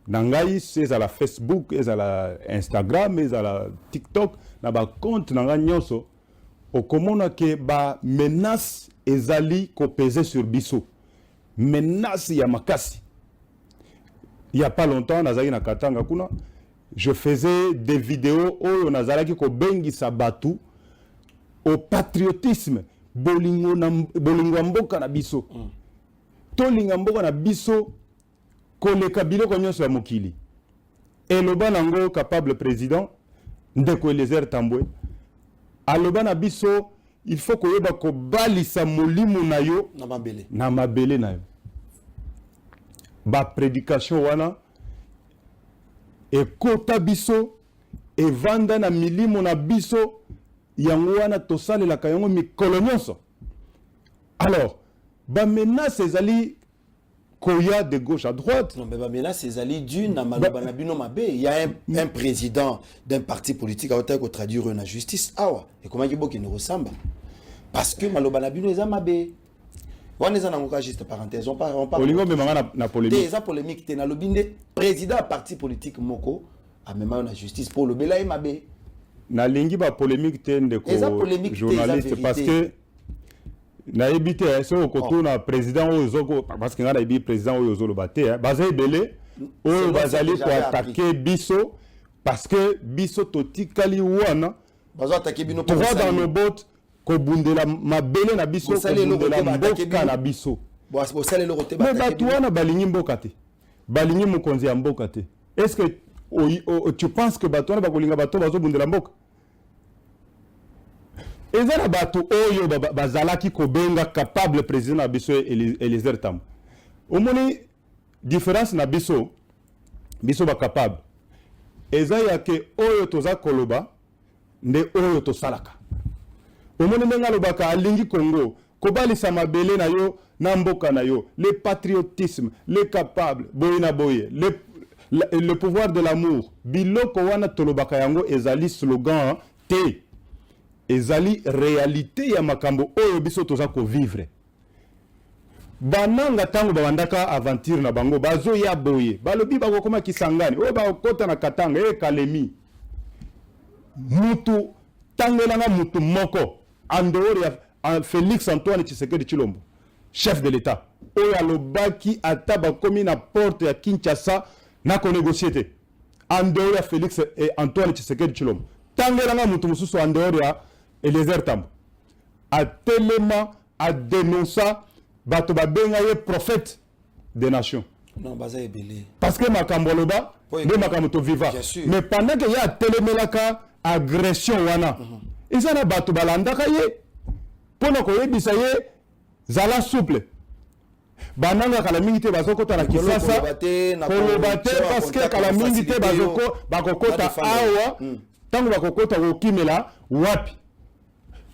na ngai ezala Facebook ezala Instagram ezala TikTok na ba compte na ngai nyonso okomona ke ba menace ezali kopese sur biso menace ya makasi. Il n'y a pas longtemps, na Katanga kuna, je faisais des vidéos où nazalaki ko bengi sabatu au patriotisme bolingo mboka na biso. Tolinga mboka na biso koleka biloko nyonso ya mokili. Eloba nango capable président ndeko Eliezer Tambwe. Aloba na biso il faut koyeba ko balisa molimo na yo na mabele na yo. Ba prédication wana ekota biso evanda na milimo na biso yango wana tosalelaka yango mikolo nyonso. Alors ba menace ezali koya de gauche à droite. Non mais ba menace ezali d'une na maloba na bino mabe. Il y a un président d'un parti politique a ko traduire na justice awa et comment ki boki ne ressemble parce que maloba na bino eza mabe. On est en juste parenthèse, on parle na polémique. Des polémiques, tu as le président parti politique Moko a même la justice pour le Bela et Mabé. Na lingi ba polémique tende ko journaliste parce que na ebité c'est au koto na président ozoko parce que na ebi président ozolo baté bazé belé o bazali ko attaquer biso parce que biso totikali wana bazo attaquer bino droit dans nos bottes. Kobundela mabele na biso kobundela mboka na biso mais bato wana balingi mboka te balingi mokonzi ya mboka te est-ce que tu penses que bato wana bakolinga bato bazobundela mboka eza na bato oyo bazalaki kobenga capable président na biso Eliezer Tambwe omoni différence na biso ba capable eza ya ke oyo toza koloba nde oyo tosalaka. Omoni nenga lobaka alingi Congo kobalisa mabele na yo na mboka na yo le patriotisme le capable boyina boye le pouvoir de l'amour biloko wana tolobaka yango ezali slogan te ezali réalité ya makambo oyo biso toza ko vivre bananga tango babandaka aventure na bango bazo ya boye balobi bakokoma Kisangani oyo bakota na Katanga Kalemi mutu tangelanga mutu moko en dehors ya Félix Antoine Tshisekedi Tshilombo chef de l'État oyo alobaki ata bakomi na porte ya Kinshasa na ko négocier te en dehors ya Félix et Antoine Tshisekedi Tshilombo tangelanga mutu mususu en dehors ya Eliezer Tambwe atelema a dénoncer bato babenga ye prophète des nations Non, baza ebele. Parce que makambo loba, de makambo to viva. Mais pendant que y a telemelaka agression wana, ils en a batu balanda kaye. Pono ko yebisa ye zala souple. Bananga kala mingi te bazokota na kisasa. Kolobate parce que kala mingi te bazoko bakokota awa. Tango bakokota kokimela wapi.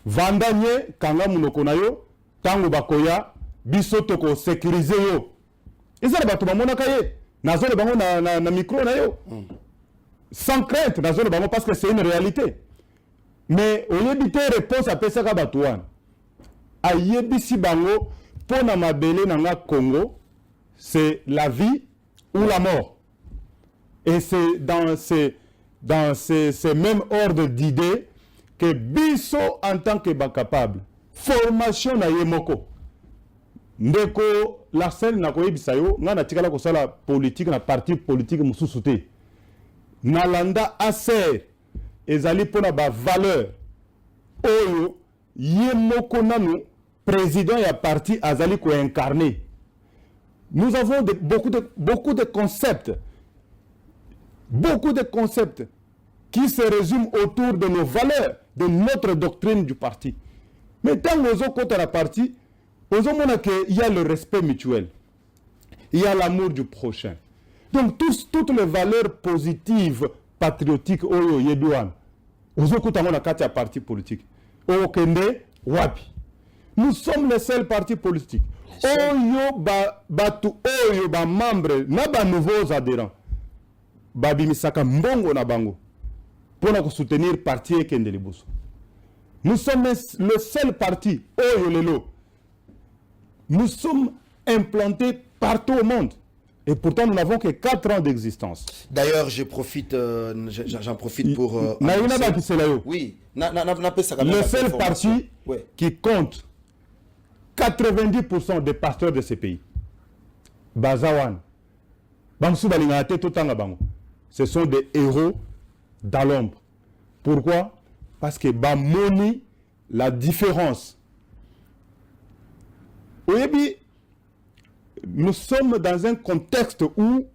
Vandanye kanga munoko na yo, tango bakoya biso toko sécuriser yo. Ils ont battu mon cahier. Nazo le bango na micro na yo. Sans crainte, nazo le bango parce que c'est une réalité. Mais au lieu de réponse à Pesaka Batouan, a yebisi bango pour na mabele na Congo, c'est la vie ou la mort. Et c'est dans ces mêmes ordres d'idées que biso en tant que capable formation na yemoko. Ndeko la scène na koyebisa yo nga na tikala ko sala politique na parti politique mususu te nalanda aser ezali pona ba valeur oyo ye moko nanu président ya parti azali ko incarner. Nous avons beaucoup de concepts qui se résument autour de nos valeurs, de notre doctrine du parti. Mais tant que nous avons la parti, il y a le respect mutuel. Il y a l'amour du prochain. Donc, toutes les valeurs positives, patriotiques, parti politique. Nous sommes les seuls partis politiques. Membres, nouveaux adhérents. Babimisaka mbongo na bango. Pour soutenir parti et Kendelibuso. Nous sommes le seul parti, nous sommes implantés partout au monde. Et pourtant, nous n'avons que 4 ans d'existence. D'ailleurs, j'en profite pour... Oui. Le seul parti qui compte 90% des pasteurs de ces pays. Bazawan. Ce sont des héros dans l'ombre. Pourquoi? Parce que Bamoni, la différence. Oui, nous sommes dans un contexte où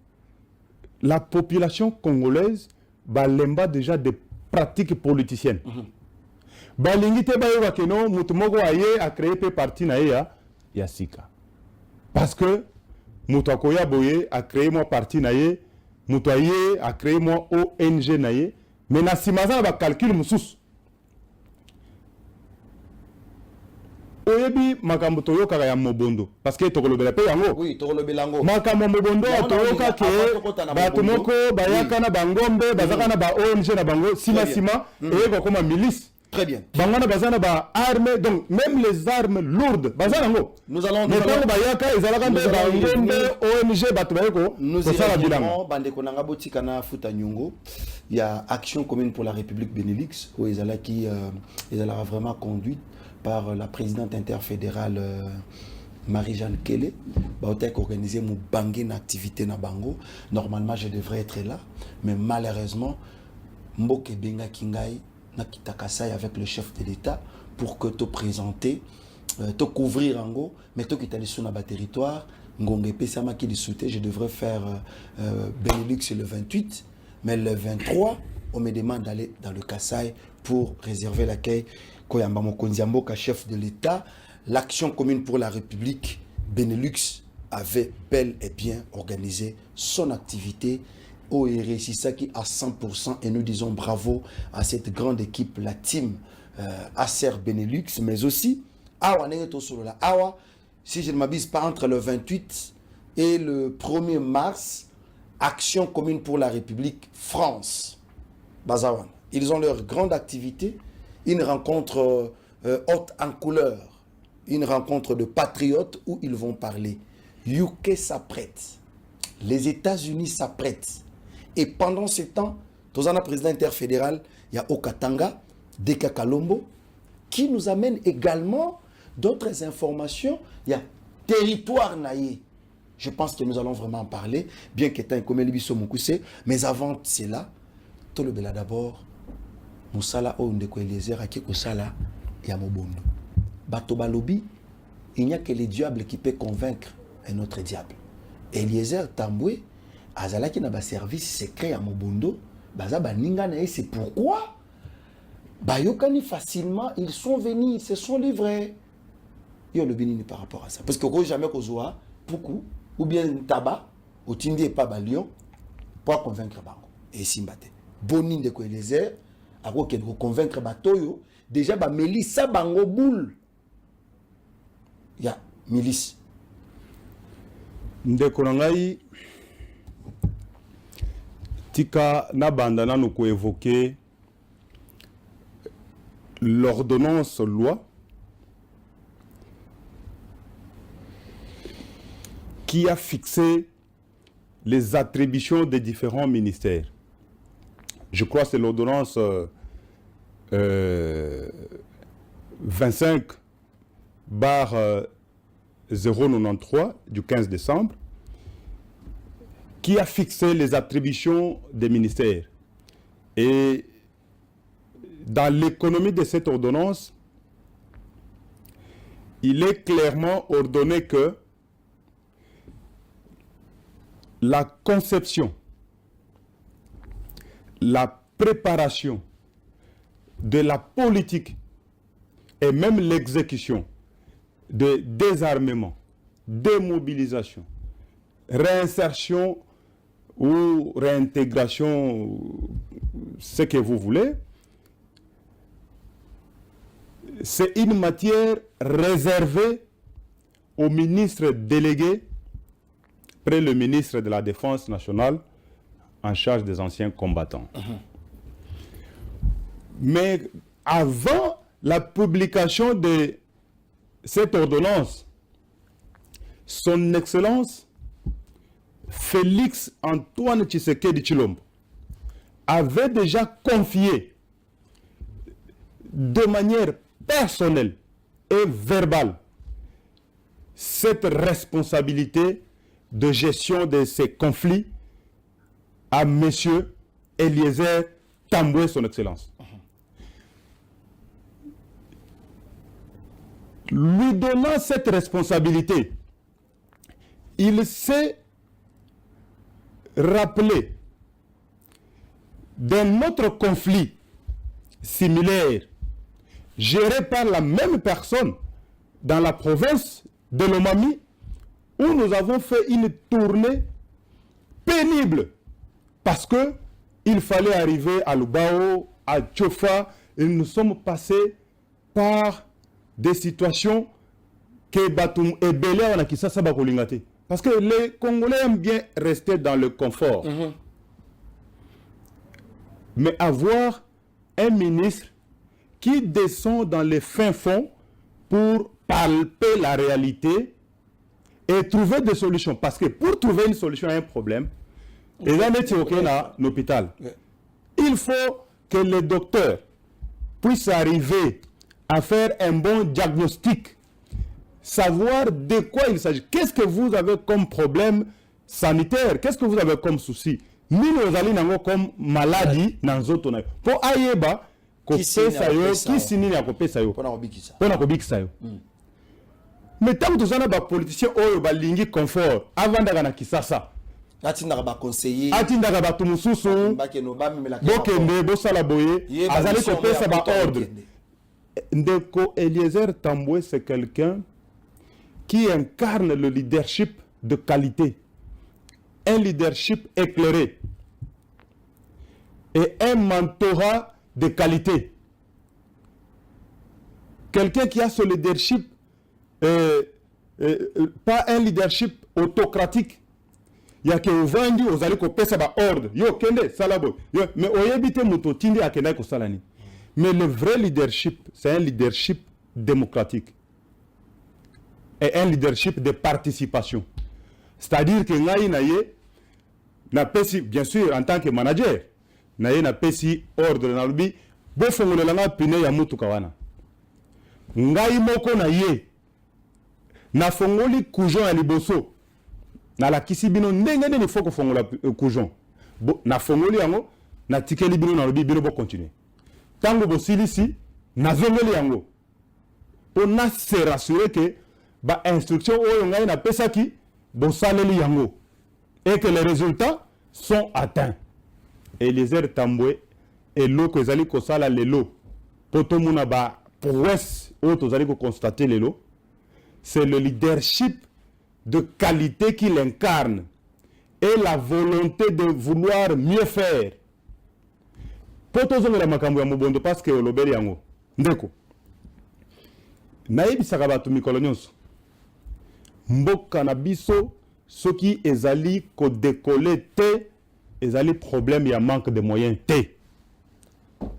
la population congolaise balemba déjà des pratiques politiciennes. Balingite bayoba keno mutumogo aye a créé pe parti na ya sika. Parce que mutakoya boye a créé mon parti na ye, mutaye a créé mon ONG na ye, mais na simaza ba calcul musus. Oyebi makambo toyoka ya mobondo parce que tokolobela pe yango. Oui, tokolobela yango. Makambo mobondo toyoka ke bato moko bayaka na bangombe bazaka na ba ONG na bango sima et ko koma milice. Très bien. Bangana bazana ba armes, donc même les armes lourdes bazana ngo. Nous allons bayaka ezalaka be bangombe ONG bato bayeko. Nous irons bandeko nanga botikana futa nyongo. Il y a Action commune pour la République Benelux où ezala qui ezala vraiment conduite par la présidente interfédérale Marie-Jeanne Kélé. Baotek organisé mon bangé activité na bango. Normalement je devrais être là, mais malheureusement Mboke Benga Kingai na kitakasai avec le chef de l'État pour que te présenter, te couvrir en gros, mais toi qui t'allais sur notre territoire, Ngongé Pesama qui discutait, je devrais faire Benelux le 28, mais le 23 on me demande d'aller dans le Kassai pour réserver l'accueil. Koyamba Mokonziamboka, chef de l'État, l'Action commune pour la République Benelux avait bel et bien organisé son activité au RSISAKI à 100% et nous disons bravo à cette grande équipe, la team Acer Benelux, mais aussi Awa Neto Solola. Awa, si je ne m'abuse pas, entre le 28 et le 1er mars, Action commune pour la République France. Bazawan. Ils ont leur grande activité. Une rencontre haute en couleur, une rencontre de patriotes où ils vont parler. UK s'apprête, les États-Unis s'apprêtent. Et pendant ce temps, Tozana président interfédéral, il y a Okatanga, Deka Kalombo, qui nous amène également d'autres informations. Il y a territoire naïe. Je pense que nous allons vraiment en parler, bien qu'étant comme Elibiso Mokuse. Mais avant cela, tout le bela d'abord. Moussala o ndeko Eliezer aki kosala ya mobondo. Bato balobi, il n'y a que le diable qui peut convaincre un autre diable. Eliezer Tambwe azalaki na ba service secret à Mobondo, baza baninga na c'est pourquoi bayokani facilement, ils sont venus, ils se sont livrés. Yo le béni par rapport à ça parce que ko jamais kozwa beaucoup ou bien tabac au tindi pas balion pour convaincre bango et simbate. Boni de ko Eliezer ako ke ko convaincre batoyo déjà ba melisa bango boule. Ya milice ndeko na ngai tika na banda nanu ko évoquer l'ordonnance loi qui a fixé les attributions des différents ministères. Je crois que c'est l'ordonnance 25/093 du 15 décembre qui a fixé les attributions des ministères. Et dans l'économie de cette ordonnance, il est clairement ordonné que la conception, la préparation de la politique et même l'exécution de désarmement, démobilisation, réinsertion ou réintégration, ce que vous voulez, c'est une matière réservée au ministre délégué près le ministre de la Défense nationale en charge des anciens combattants. Mais avant la publication de cette ordonnance, son Excellence Félix Antoine Tshisekedi Tshilombo avait déjà confié de manière personnelle et verbale cette responsabilité de gestion de ces conflits à monsieur Eliezer Tambwe, son Excellence. Lui donnant cette responsabilité, il s'est rappelé d'un autre conflit similaire géré par la même personne dans la province de Lomami, où nous avons fait une tournée pénible parce que il fallait arriver à Lubao, à Tchofa, et nous sommes passés par des situations que Batum et Belé on a qui ça parce que les Congolais aiment bien rester dans le confort. Mais avoir un ministre qui descend dans les fins fonds pour palper la réalité et trouver des solutions. Parce que pour trouver une solution à un problème, il faut que le docteur puisse arriver à faire un bon diagnostic, savoir de quoi il s'agit. Qu'est-ce que vous avez comme problème sanitaire? Qu'est-ce que vous avez comme souci? Nous allons avoir comme maladie dans les autres. Pour Ayeba, qui signe à copier ça. Mais tant que vous avez des politiciens qui ont un confort avant d'aller Kisasa, atindaka ba conseiller atindaka bato mususu bokende bosala boye azali kopesa ba ordre. Ndeko Eliezer Tambwe, c'est quelqu'un qui incarne le leadership de qualité, un leadership éclairé et un mentorat de qualité. Quelqu'un qui a ce leadership, pas un leadership autocratique. Il y a que vendu aux allez kopesa ba ordre. Yo kende salabo. Mais oyebite muto tindi akena ko salani. Mais le vrai leadership, c'est un leadership démocratique. Et un leadership de participation. C'est-à-dire que ngai naye na pesi bien sûr en tant que manager, naye na pesi ordre na lubi bo fongolela nga pine ya mutu kawana. Ngai moko naye na fongoli kujon ya liboso. Na la kisibino ndenge ndenge faut ko fongola kujon. Na fongoli yango na tikeli bino na lubi bino bo continuer. Tango bosilisi na zongeli yango. On a se rassurer que ba instruction oyo ngai na pesaki bo saleli yango et que les résultats sont atteints. Eliezer Tambwe et l'eau que Zali Kosala Lelo, Potomuna ba prouesse, autres Zali constater Lelo, c'est le leadership de qualité qu'il incarne et la volonté de vouloir mieux faire. Potozonga la makambo ya mobondo parce que olobeli yango. Ndeko. Nayebisaka bato mikolo nyonso. Mboka na biso soki ezali ko décoller te, ezali problème ya manque de moyens te.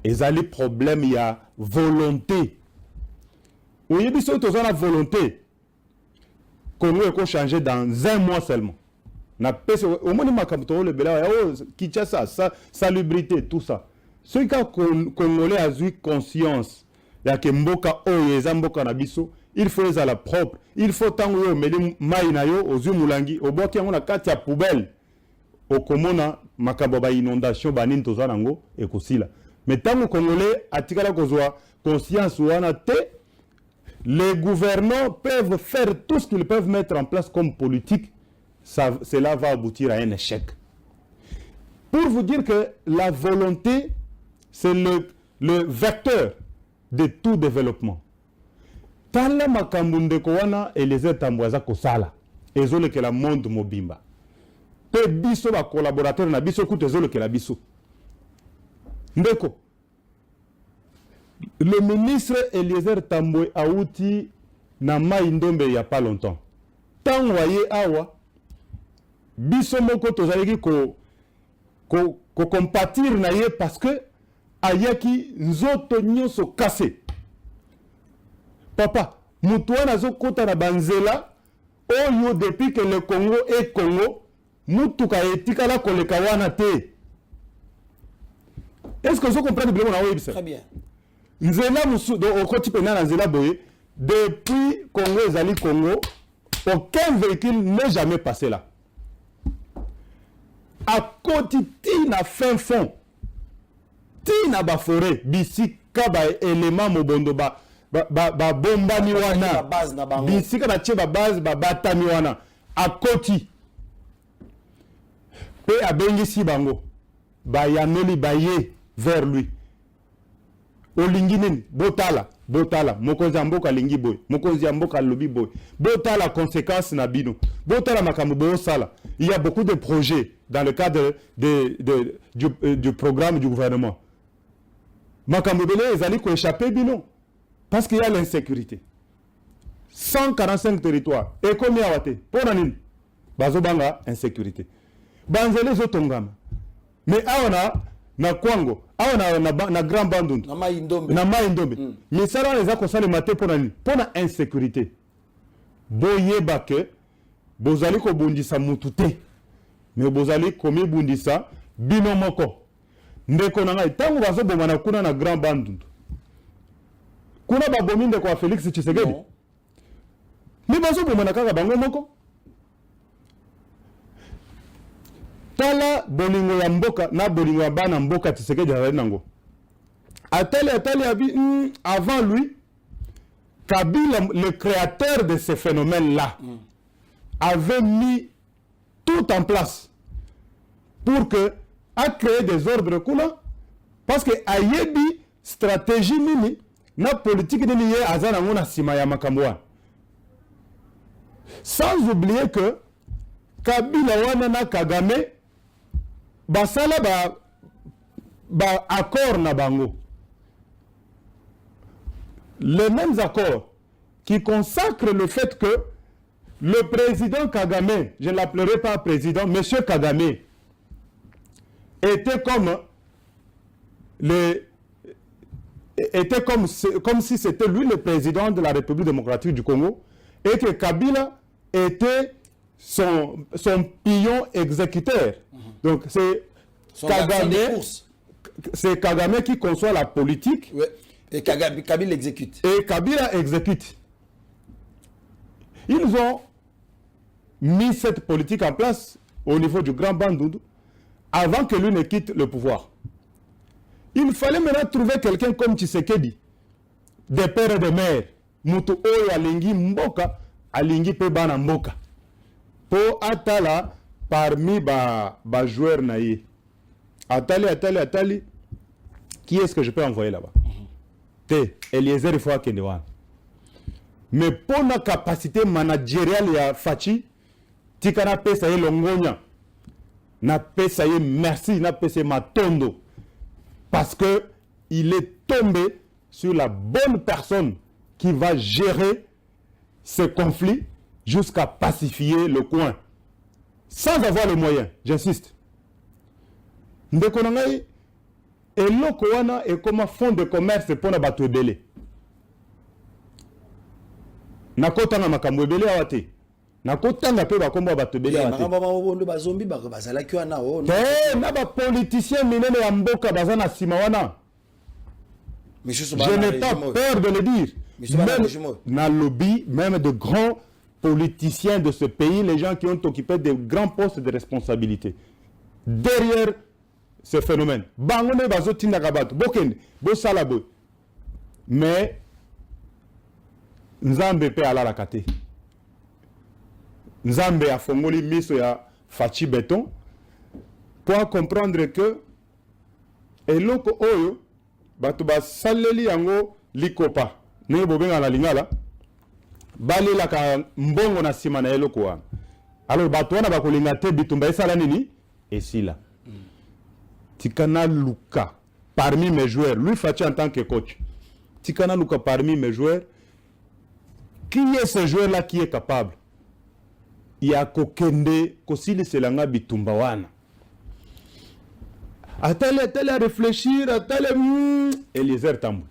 Ezali problème ya volonté. Oyebi soki tozana volonté. Congo eko changer dans un mois seulement. Na pese au moins makambo to le bela Kinshasa, salubrité tout ça. Ceux qui Congolais a eu conscience ya ke mboka oyo eza mboka na biso, il faut les à la propre. Il faut tango yo meli mai na yo ozu mulangi oboki yango na kati ya poubelle. Okomona makambo ba inondation banini tozana ngo ekosila. Mais tango Congolais atikala kozwa conscience wana te, les gouvernants peuvent faire tout ce qu'ils peuvent mettre en place comme politique, cela va aboutir à un échec. Pour vous dire que la volonté, c'est le vecteur de tout développement. Tala makambunde kowana Eliezer Tambwe aza kosala ezolekela monde mobimba. Pe biso ba collaborateur na biso kutu ezolekela biso. Ndeko. Le ministre Eliezer Tambwe auti na mai ndombe il y a pas longtemps. Tant waye awa biso moko tozalaki ko compatir na ye parce que ayaki nzoto nyonso kase. Papa, mutu wana azokota na banzela oyo depuis que le Congo est Congo, mutuka etikala koleka wana te. Est-ce que vous comprenez bien mon Très bien. Nzela musu do okoti pena na nzela boye depuis Congo ezali Congo, aucun véhicule n'est jamais passé là. À côté na fin fond tina ba forêt bisika ba élément mobondo ba bomba ni wana bisika na tche ba base ba batami wana à côté pe abengisi bango ba yanoli ba ye vers lui olinginen botala mokonzi mboka lingi boy mokonzi mboka lobi boy botala conséquences na bino botala makambo bo sala. Il y a beaucoup de projets dans le cadre du programme du gouvernement. Makambo bele ezali ko échapper bino parce qu'il y a l'insécurité. 145 territoires et combien wate pona nini bazobanga insécurité banzele zotongama mais awana na Kwango awana na Grand Bandundu na mai ndombe mais ça là les a kosala maté pona nini pona insécurité boyeba ke bozali ko bundisa mutu te mais bozali komi bundisa bino moko ndeko na ngai tango bazoboma na kuna na Grand Bandundu kuna babomi ndeko wa Félix Tshisekedi mais bazoboma na kaka bango moko. Tala bolingo ya mboka na bolingo ya bana mboka Tshisekedi azali nango atali avant lui Kabila, le créateur de ces phénomènes-là, avait mis tout en place pour que a créé des ordres kuna parce que ayebi stratégie nini na politique nini ye azana ngona sima ya makambo. Sans oublier que Kabila wana na Kagame basala ba accord na bango. Les mêmes accords qui consacrent le fait que le président Kagame, je ne l'appellerai pas président, monsieur Kagame, était comme si c'était lui le président de la République démocratique du Congo et que Kabila était son pion exécuteur. Donc c'est Kagame qui conçoit la politique. Ouais. Et Kabila exécute. Et Kabila exécute. Ils ont mis cette politique en place au niveau du Grand Bandundu avant que lui ne quitte le pouvoir. Il fallait maintenant trouver quelqu'un comme Tshisekedi, des pères et des mères, Mutu Oyo Alingi Mboka, Alingi Pebana Mboka, pour Atala, parmi les joueurs naïfs, Atali, qui est-ce que je peux envoyer là-bas? Eliezer, il faut qu'il y ait. Mais pour la capacité managériale de Fachi, Tikana pesa ye longonya, na pesa ye merci, na pesa ye matondo, parce que il est tombé sur la bonne personne qui va gérer ce conflit jusqu'à pacifier le coin, sans avoir les moyens, j'insiste. Ndekonangai, et l'Okoana est comme un fonds de commerce pour la bateau belé. Nakotanga makambo belé awate. Nakotanga pe bakombo bateau belé awate. Makambo ba zombie ba bazala ki wana o. Na ba politicien minene ya mboka bazana simawana. Je n'ai pas peur de le dire. Même dans le lobby, même de grands politiciens de ce pays, les gens qui ont occupé de grands postes de responsabilité. Derrière ce phénomène. Bangone bazo tindakabato. Bokende. Bosalabo. Mais, Nzambe pe ala la kate. Nzambe a fongoli miso ya Fachi Béton pour comprendre que eloko oyo bato basaleli yango likopa ne bobenga na lingala balela ka mbongo na sima na eloko wana. Alors bato wana bakolinga te bitumba esala nini esila. Tikana Luka parmi mes joueurs, lui Fachi en tant que coach. Tikana Luka parmi mes joueurs, qui est ce joueur là qui est capable? Il y a kokende kosili selanga bitumba wana. Atale à réfléchir, atale Eliezer Tambwe.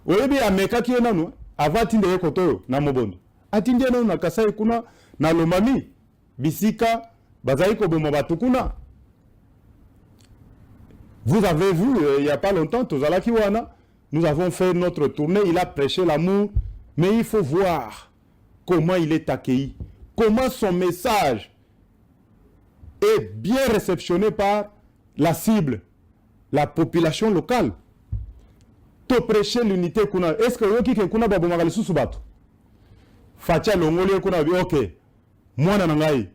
Oyebi ameka ki nanu avant tinde yekoto na mobondo. Atinde nanu na kasai kuna na lomami bisika bazai ko bomo batukuna. Vous avez vu, il n'y a pas longtemps, Tozala Kiwana, nous avons fait notre tournée, il a prêché l'amour, mais il faut voir comment il est accueilli, comment son message est bien réceptionné par la cible, la population locale. To prêcher l'unité, est-ce que Yoki Kuna Babomagali Susubato Facha Longoli Kuna, ok, moi Nanangai,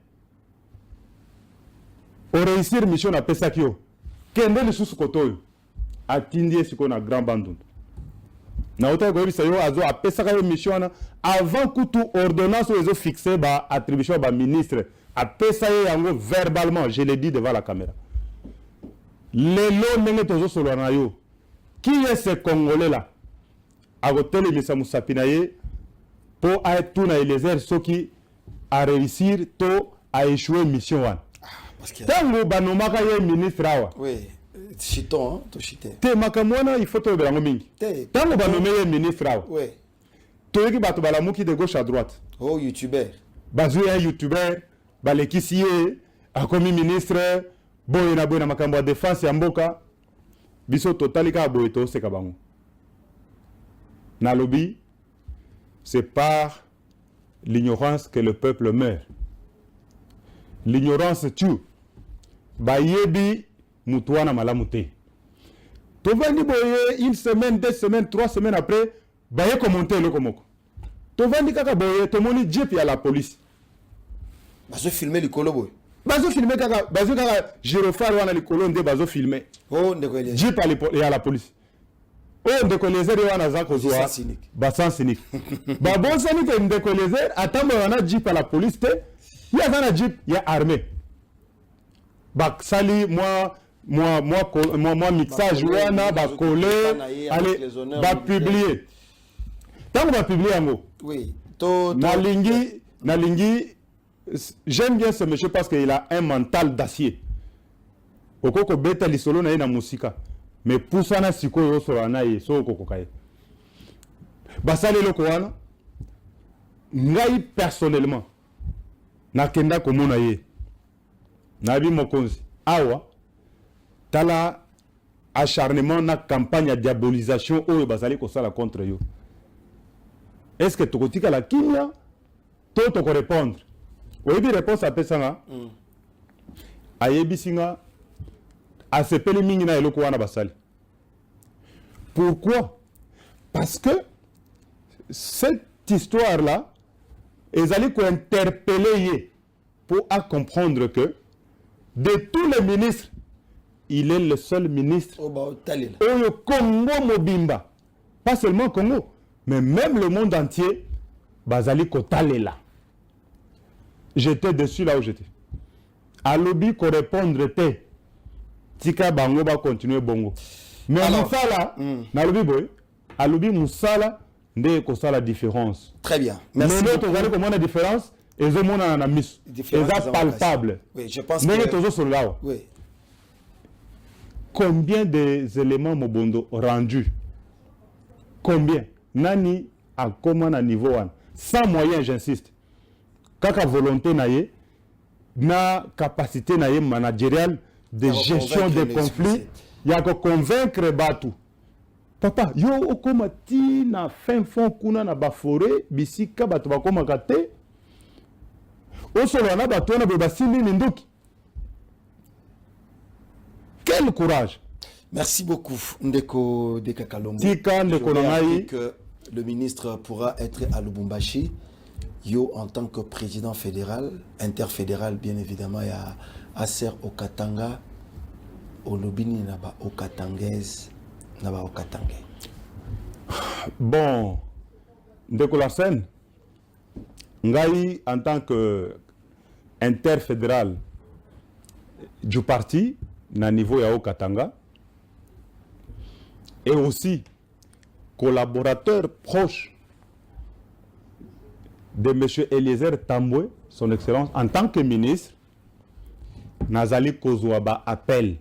au réussir mission à Pesakio. Kende lisusu kotoyo atindie siko na grand bandund na ota ko bisa yo azo apesaka yo mission avant kutu ordonnance ozo fixé ba attribution ba ministre apesa yo yango verbalement, je l'ai dit devant la caméra. Lelo ndenge tozo solo na yo qui est ce congolais là a hôtel misa musapina ye pour être tout na Eliezer soki a réussir to a échouer mission wana. Tango banomaka ye ministre awa. Oui, chiton, hein, to chité. Te makamwana il faut to belango mingi. Tango banomé ye ministre awa. Oui. Toyeki bato balamuki de gauche à droite. Oh, youtubeur. Bazou un youtubeur, balekisi ye, akomi ministre, boye na makambo ya défense ya mboka. Biso totalika boye to seka bango. Na lobby, c'est par l'ignorance que le peuple meurt. L'ignorance tue. Bayebi mutuana malamute. Tovandi boye une semaine, 2 semaines, 3 semaines après, baye commenter le komoko. Tovandi kaka boye tomoni jeep ya la police. Bazo filmer le colo boy. Bazo filmer kaka, bazo kaka girofare wana le colo nde bazo filmer. Oh ndeko Eliezer. Jeep ya la police. Oh ndeko Eliezer wana za kozwa. Basan cynique. Babonsani ke ndeko Eliezer atambo wana jeep à la police te. Il y a un jeep, il y a armé. Baksali, moi, mixage, wana, collé, allez, publier. Tant qu'on va publier un mot. Oui. Nalingi, j'aime bien ce monsieur parce qu'il a un mental d'acier. Okoko beta lisolo na musika. Mais pour ça, na siko yo sorana ye, so okoko kaye. Basali loko wana. Ngai personnellement. Nakenda komona ye nabi mokonzi awa tala acharnement na campagne de diabolisation oyo bazali kosala contre yo. Est-ce que tokotika la kimia to toko répondre oyebi réponse apesanga ayebisinga asepeli mingi na eloko wana basali. Pourquoi? Parce que cette histoire là ezali ko interpeller ye pour comprendre que de tous les ministres, il est le seul ministre au Congo Mobimba. Pas seulement Congo, mais même le monde entier, Bazali Kotalela. J'étais dessus là où j'étais. À lobby qu'on répondre était Tika Bango va continuer Bongo. Mais Moussala, na lobby boy, à lobby Moussala, ndé ko la différence. Très bien. Merci. Mais nous, regardez comment la différence, et ils ont un amis. Ils sont palpables. Oui, je pense mais que... Oui. Combien d'éléments Mobondo rendus? Combien? Nani a comment à niveau 1? Sans moyens, j'insiste. Kaka volonté naie, na capacité naie managériale de gestion des conflits, il y a que convaincre Batu. Papa, yo okoma ti na fin fond kuna na bafore bisika batu bakoma kate. Osolo na batu na bebasini ninduki. Quel courage! Merci beaucoup, Ndeko Dekakalongo. Tika Ndeko Nongai. Que le ministre pourra être à Lubumbashi. Yo, en tant que président fédéral, interfédéral, bien évidemment, il y a Aser Okatanga, Olobini Naba Okatangaise, Naba Okatangais. Bon, Ndeko Lassen, Ngai, en tant que interfédéral du parti, na niveau ya Okatanga, et aussi collaborateur proche de M. Eliezer Tambwe, son excellence, en tant que ministre, Nazali Kozouaba appelle